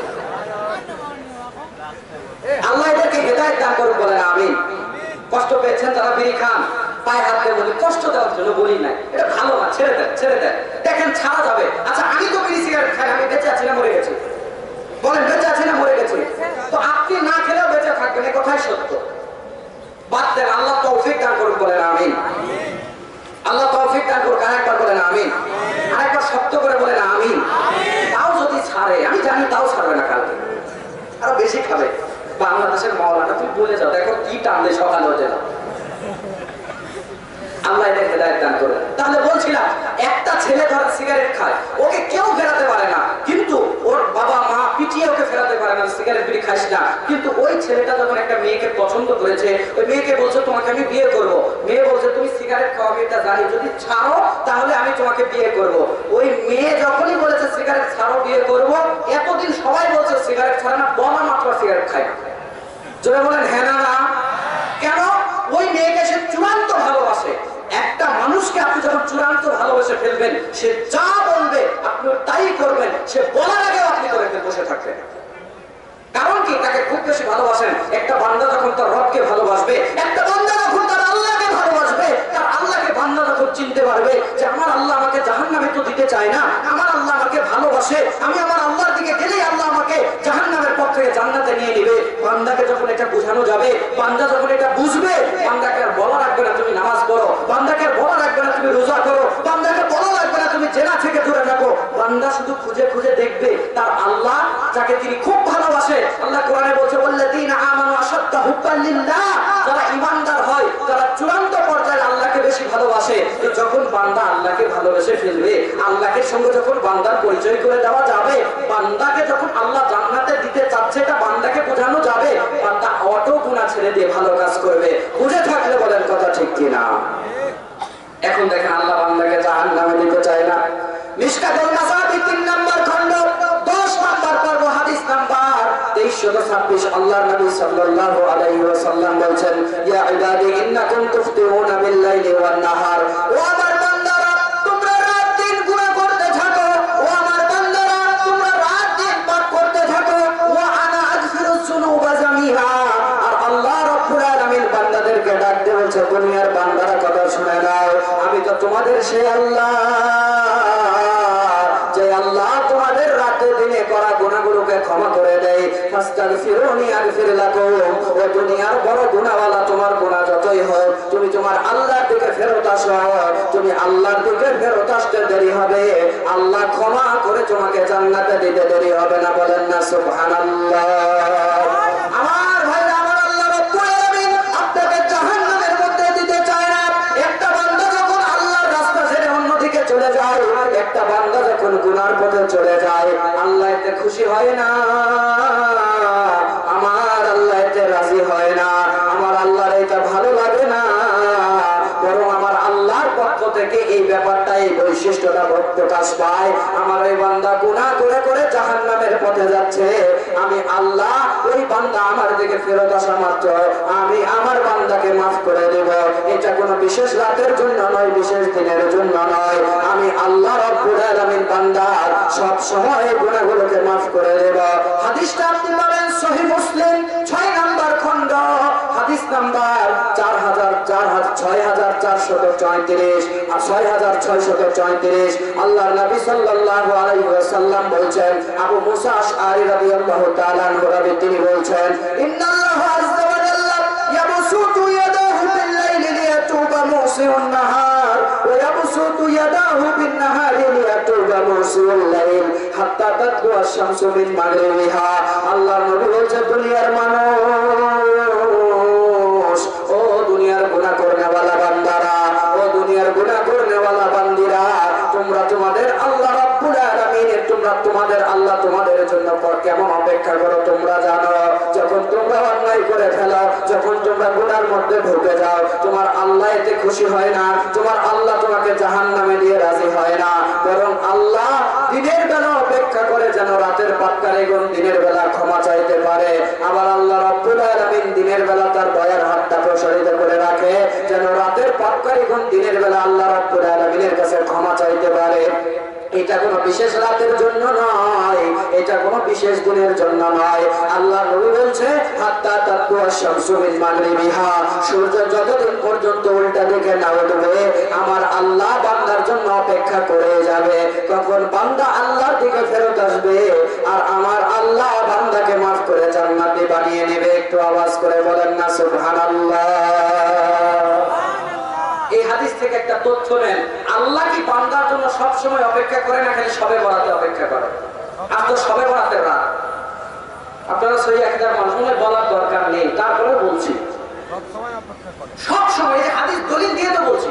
আল্লাহ এদেরকে হেদায়েত দান করুন, বলেন আমিন। কষ্ট পেয়েছেন তারা বিড়ি খান, পায়ে হাত দিয়ে বলি কষ্ট দেওয়ার জন্য বলি নাই, এটা ভালো না, ছেড়ে দেন, ছেড়ে দেন, দেখেন ছাড়া যাবে। আচ্ছা আমি তো বিড়ি সিগারেট খাই, আমি বেঁচে আছি না মরে গেছি? বলেন বেঁচে আছি না মরে গেছি? তো আপনি না খেলেও বেঁচে থাকবেন, এ কথাই সত্য। বাদ দেন, আল্লাহ তৌফিক দান করুন, বলেন আমিন। আল্লাহ তৌফিক দান করুন, আরেকবার বলেন আমিন। আরেকবার শক্ত করে বলেন আমিন। তাও যদি ছাড়ে, আমি জানি তাও ছাড়বে না, কালকে আরো বেশি খাবে। বাংলাদেশের মাওলানা তুমি বলে যাও, দেখো কি টানলে সকালে হতে যাও। আল্লাহ এদের হেদায়েত দান করে। তাহলে বলছিলাম, একটা ছেলে ধর সিগারেট খায়, ওকে কেউ ফেরাতে পারে না, কিন্তু ওর বাবা মা পিটিয়ে ওকে ফেরাতে পারে না, সিগারেট বিড়ি খাইস না। কিন্তু ওই ছেলেটা যখন একটা মেয়েকে পছন্দ করেছে, ওই মেয়েকে বলছে তোমাকে আমি বিয়ে করব। মেয়ে বলছে তুমি সিগারেট খাও, আমি এটা জানি, যদি ছাড়ো তাহলে আমি তোমাকে বিয়ে করব। ওই মেয়ে যখনই বলেছে সিগারেট ছাড়ো, বিয়ে করব, এতদিন সবাই বলছে সিগারেট ছাড়ে না, বলা মাত্র সিগারেট খায় না। জোরে বলেন হ্যাঁ না না? কেন? ওই মেয়েকে সে চূড়ান্ত ভালোবাসে। একটা মানুষকে আপনি যখন চূড়ান্ত ভালোবেসে ফেলবেন, সে যা বলবে আপনি তাই করবেন, সে বলার আগেও আপনি করে বসে থাকবেন। কারণ কি? তাকে খুব বেশি ভালোবাসেন। একটা বান্দা যখন তার রবকে ভালোবাসবে, একটা বান্দা যখন তার আল্লাহকে ভালোবাসবে, তার আল্লাহকে বান্দা যখন চিনতে পারবে যে আমার আল্লাহ আমাকে জাহান্নামে তো দিতে চায় না, আমার আল্লাহ আমাকে ভালোবাসে, আমি আমার আল্লাহর দিকে গেলেই আল্লাহ আমাকে জাহান্নামের পথ থেকে জান্নাতে নিয়ে নেবে। বান্দাকে যখন এটা বোঝানো যাবে, বান্দা যখন এটা বুঝবে, বান্দাকে আর বলা লাগবে না তুমি নামাজ পড়ো, বান্দাকে আর বলা লাগবে না তুমি রোজা করো, বান্দাকে বলা লাগবে না তুমি জেনা থেকে দূরে থাকো। বান্দা শুধু খুঁজে খুঁজে দেখবে তার আল্লাহ যাকে তিনি খুব ভালোবাসে। আল্লাহ কোরআনে বলছে ওয়াল্লাযীনা আমানু আশাদ্দা হুব্বান লিল্লাহ, যারা ঈমানদার হয়, যারা চূড়ান্ত পর্যায়ে আল্লাহকে বেশি ভালোবাসে। তো যখন বান্দা আল্লাহকে ভালোবেসে ফেলবে, আল্লাহর সঙ্গে যখন বান্দার পরিচয় করে দেওয়া যাবে, বান্দাকে যখন আল্লাহ জান্নাতে দিতে চাচ্ছে, এটা বান্দাকে বোঝানো যাবে, বান্দা অটো গুনাহ ছেড়ে দিয়ে ভালো কাজ করবে। বুঝে থাকলে বলেন কথা ঠিক কিনা? এখন দেখেন আল্লাহ বান্দাকে জাহান্নামে দিতে চায় না। মিশকাতুল মাসাবি 3 নম্বর খণ্ড 10 নম্বর পর্ব হাদিস নাম্বার 2326 আল্লাহর নবী সাল্লাল্লাহু আলাইহি ওয়াসাল্লাম বলেন, ইয়া ইবাদি ইন্নাকুম তুফতিউনা বিল-লাইলি ওয়ান-নাহার, ও আমার বান্দারা তোমরা রাত দিন গুনাহ করতে থাকো, ও আমার বান্দারা তোমরা রাত দিন পাপ করতে থাকো, ওয়া আনা আগফিরুজ যুনুবা জামিহা, আর আল্লাহ রাব্বুল আলামিন বান্দাদেরকে ডাক দিয়ে বলছে, দুনিয়ার বান্দারা কথা শুনে নাও, আমি তো তোমাদের সেই আল্লাহ যে আল্লাহ তোমাদের রাতে দিনে করা গুনাহগুলোকে ক্ষমা করে দেয়। ফাস্তাগফিরুনি আগফির লাকুম, ও দুনিয়ার বড় গুনাহওয়ালা, তোমার গুনাহ যতই হোক তুমি তোমার আল্লাহর দিকে ফেরত আসো, তুমি আল্লাহর দিকে ফেরত আসতে দেরি হবে, আল্লাহ ক্ষমা করে তোমাকে জান্নাতে দিতে দেরি হবে না। বলেন না সুবহানাল্লাহ? আমার ভাইরা, আমার আল্লাহ রাব্বুল আলামিন আপনাকে জাহান্নামের মধ্যে দিতে চায় না। একটা বান্দা যখন আল্লাহর রাস্তা ছেড়ে অন্যদিকে চলে যায়, একটা বান্দা যখন গুনার পথে চলে যায়, আল্লাহ এতে খুশি হয় না, আমার আল্লাহ এতে রাজি হয় না, আমার আল্লাহর এটা ভালো লাগে না, বরং আমার আল্লাহর পক্ষ থেকে এই ব্যাপারটা, এই বৈশিষ্ট্যটা প্রকাশ পায়। আমার ওই বান্দা গুনাহ করে করে জাহান্নামের পথে যাচ্ছে, আমি আল্লাহ ওই বান্দা আমার দিকে ফেরত আসা মাত্র আমি আমার বান্দাকে মাফ করে দেব। এটা কোনো বিশেষ রাতের জন্য নয়, বিশেষ দিনের জন্য নয়, আমি আল্লাহ রব্বুল আলামিন বান্দার সব সময় গুনাহগুলোকে মাফ করে দেব। হাদিসটা আপনি পাবেন সহিহ মুসলিম 6 নম্বর খণ্ড, হাদিস নাম্বার 6434 আর 6634। আল্লাহর নবী সাল্লাল্লাহু আলাইহি ওয়াসাল্লাম বলেন, আবু মুসা আশআরী রাদিয়াল্লাহু তাআলা আনহু তিনি বলেন, ইন্নাল্লাহা আযজা ওয়া জাল্লা ইয়াবসুতু ইয়াদাহু বিল-লাইলি লিয়াতুবা মুসিউন নাহার ওয়া ইয়াবসুতু ইয়াদাহু বিন-নাহারি লিয়াতুবা মুসিউল লাইল হাত্তা তাতলু আশ-শামসু মিন মাগরিবিহা। আল্লাহর নবী বলেন, দুনিয়ার মানুষ, ও দুনিয়ার গুনাহ করনেওয়ালা বান্দারা, ও দুনিয়ার গুনাহ করনেওয়ালা বান্দিরা, তোমরা তোমাদের আল্লাহ রাব্বুল আলামিনের, তোমরা তোমাদের আল্লাহ তোমাদের জন্য কেমন অপেক্ষা করো তোমরা জানো। যখন তোমরা অন্যায় করে ফেলো, যখন তোমরা গুনার মধ্যে ঢুকে যাও, তোমার আল্লাহ এতে খুশি হয় না, তোমার আল্লাহ তোমাকে জাহান্নামে দিয়ে রাজি হয় না, বরং আল্লাহ দিনের বেলা অপেক্ষা করে যেন রাতের পাটকারীগণ দিনের বেলা ক্ষমা চাইতে পারে। আবার আল্লাহ রাব্বুল আলামিন দিনের বেলা তার দয়ার হাতটা প্রসারিত করে রাখে যেন রাতের পাটকারীগণ দিনের বেলা আল্লাহ রাব্বুল আলামিনের কাছে ক্ষমা চাইতে পারে। এটা কোনো বিশেষ রাতের জন্য নয়, এটা কোনো বিশেষ দিনের জন্য নয়। আল্লাহ নবী বলছে, হাত্তা তাতলু আশ-শামসু মিন মাগরিবিহা, সূর্য যতদিন পর্যন্ত উল্টা দিকে না উঠবে আমার আল্লাহ বান্দার জন্য অপেক্ষা করে যাবে। তখন বান্দা আল্লাহর দিকে ফেরত আসবে আর আমার আল্লাহ বান্দাকে মাফ করে জান্নাতি বানিয়ে নেবে। একটু আওয়াজ করে বলেন না সুবহানাল্লাহ। এই হাদিস থেকে একটা তথ্য নেন, আল্লাহ কি বান্দার জন্য সব সময় অপেক্ষা করে না খালি সবে বরাতে অপেক্ষা করে? আজ তো সবে বরাতের রাত, আপনারা সহি একদার মানুষ বলার দরকার নেই, তারপরে বলছি সব সময়। এই হাদিস দলিল দিয়ে তো বলছি,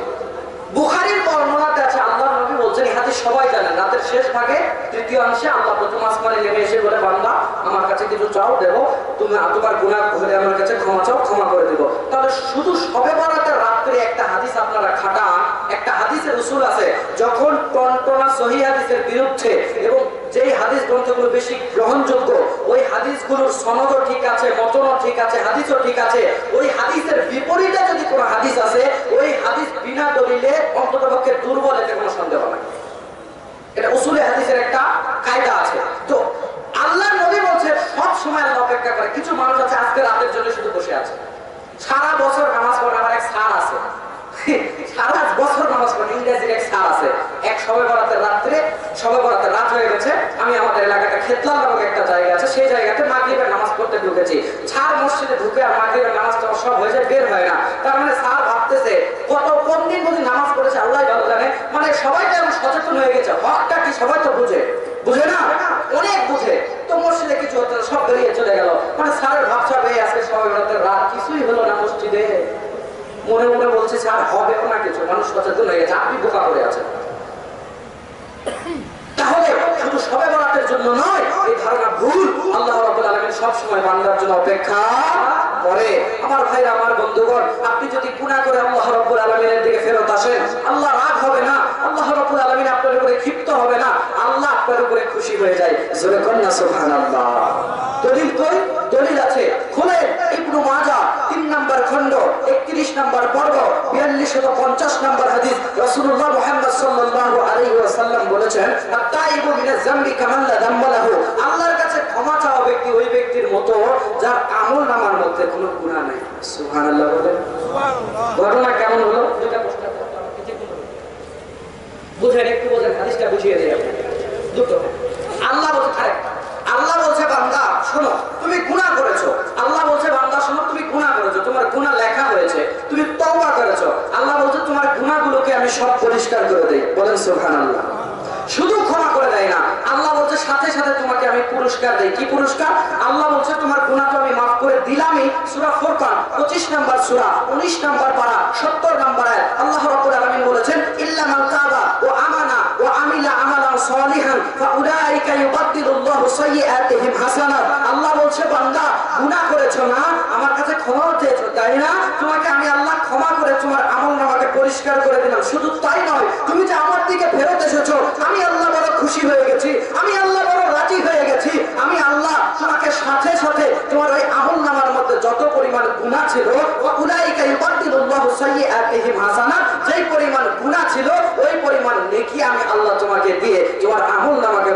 বুখারীর বর্ণনাতে আছে, আল্লাহর নবী বলছেন, এই হাদিস সবাই জানেন, রাতের শেষ ভাগে তৃতীয় অংশে আল্লাহ প্রথম আসমানে নেমে এসে বলে, বান্দা আমার কাছে কিছু চাও দেবো, তুমি তোমার গুনাহ হলে আমার কাছে ক্ষমা চাও, ক্ষমা করে দেবো। তাহলে শুধু সবে বরাতের রাত্রে একটা হাদিস আপনারা খাটান, একটা হাদিসের উসুল আছে, যখন টনটনা সহিহ হাদিসের বিরুদ্ধে এবং যেই হাদিস গ্রন্থগুলো বেশি গ্রহণযোগ্য ওই হাদিসগুলোর সনদও ঠিক আছে, মতনও ঠিক আছে, হাদিসও ঠিক আছে, ওই হাদিসের বিপরীতে যদি কোনো হাদিস আছে, ওই হাদিস বিনা দলিলে অন্ততপক্ষে দুর্বল, এতে কোনো সন্দেহ নাই। এটা উসুলে হাদিসের একটা কায়দা আছে। তো আল্লাহ নবী বলছে সব সময় আল্লাহ অপেক্ষা করে। কিছু মানুষ আছে আজকে রাতের জন্য শুধু বসে আছে, সারা বছর নামাজ পড়ে। আমার এক স্যার আছে, সারা বছর নামাজ পড়ে, ইংরেজির এক স্যার আছে। এক সবে বরাতের রাত্রে, সবে বরাতের রাত হয়ে গেছে, আমি আমাদের এলাকাটা খেতলাল নামক একটা জায়গা আছে, সেই জায়গাতে মাগরিবের নামাজ পড়তে ঢুকেছি। ছাড় মসজিদে ঢুকে আর মাগরিবের নামাজটা সব হয়ে যায়, বের হয় না। তার মানে স্যার ভাবতেছে কোন দিন বুঝি নামাজ পড়েছে আল্লাহ ভালো জানে। মানে সবাই তো এখন সচেতন হয়ে গেছে, হকটা কি সবাই তো বুঝে না, অনেক বুঝে। তো মসজিদে কিছু হচ্ছে সব বেরিয়ে চলে গেল। মানে স্যারের ভাবছা পেয়ে আজকে সবে বরাতের রাত কিছুই হলো না মসজিদে। মনে মনে বলছে স্যার হবে না কিছু, মানুষ সচেতন হয়ে গেছে, আপনি বোকা করে আছেন। তাহলে শুধু সবে বরাতের জন্য নয়, এই ধারণা ভুল। আল্লাহ রাব্বুল আলামিন সব সময় বান্দার জন্য অপেক্ষা করে। আমার ভাইরা, আমার বন্ধুগণ, আপনি যদি গুনাহ করে আল্লাহ রাব্বুল আলামিনের দিকে ফেরত আসেন, আল্লাহ রাগ হবে না, আল্লাহ রাব্বুল আলামিন আপনার উপরে ক্ষিপ্ত হবে না, আল্লাহ আপনার উপরে খুশি হয়ে যায়। জোরে কন্না সুবহানাল্লাহ। দলিল কই? দলিল আছে, খুলে ইবনে মাজাহ 3 নম্বর খণ্ড 31 নম্বর পর্ব 4250 নম্বর হাদিস। রাসূলুল্লাহ মুহাম্মদ সাল্লাল্লাহু আলাইহি ওয়াসাল্লাম বলেছেন, আত-তাইবু মিনাজ যামবি কামান লা যামবা লাহু। আল্লাহর কাছে ক্ষমা চাওয়া ব্যক্তি ওই ব্যক্তির মতো যার আমলনামার মধ্যে কোনো গুনাহ নাই। সুবহানাল্লাহ বলেন। সুবহানাল্লাহ। ঘটনা কেমন হলো? দুটো প্রশ্ন করতে হবে, কিছু বুঝেন, একটু বুঝেন, হাদিসটা বুঝিয়ে দেই আপনাকে। দুটো আল্লাহ বলছে, আল্লাহ বলছে বান্দা শোনো তুমি গুনাহ করেছো। আল্লাহ বলছে বান্দা শোনো তুমি গুনাহ করেছো, তোমার গুনাহ লেখা হয়েছে, তুমি তওবা করেছো। আল্লাহ বলছে তোমার গুনাহগুলোকে আমি সব পরিষ্কার করে দেই। বলেন সুবহানাল্লাহ। শুধু ক্ষমা করে দেয় না, আল্লাহ বলছে সাথে সাথে তোমাকে আমি পুরস্কার দেই। কি পুরস্কার? আল্লাহ বলছে তোমার গুনাহ তো আমি মাফ করে দিলামই। সূরা ফুরকান 25 নম্বর সূরা 19 নম্বর পারা 70 নম্বর আয়াত। আল্লাহ রাব্বুল আলামিন বলেছেন, ইল্লা মান তাবা ওয়া আমানা ওয়া আমিলা আমালান সালিহান ফাউলাইকা ইউবাদদিলুল্লাহু সাইয়্যাতিহিম হাসানাত। আল্লাহ বলছে বান্দা গুনাহ করেছো না, আমার কাছে ক্ষমা চেয়েছো তাই না, তোমাকে আমি আল্লাহ ক্ষমা করে তোমার আমলনামাকে পরিষ্কার করে দিলাম। শুধু তাই নয়, তুমি যে আমার দিকে ফেরত এসেছো, আমি আল্লাহ বড় খুশি হয়ে গেছি, আমি আল্লাহ বড় রাজি হয়ে গেছি। আমি আল্লাহ তোমাকে সাথে সাথে তোমার ওই আমলনামার মধ্যে যত পরিমাণ গুনাহ ছিল, উলাইকা ইউবাদদিলুল্লাহু সাইয়্যাতিহিম হাসানাত, যেই পরিমাণ গুনাহ ছিল ওই পরিমাণ নেকি আমি আল্লাহ তোমাকে দিয়ে তোমার আমলনামাকে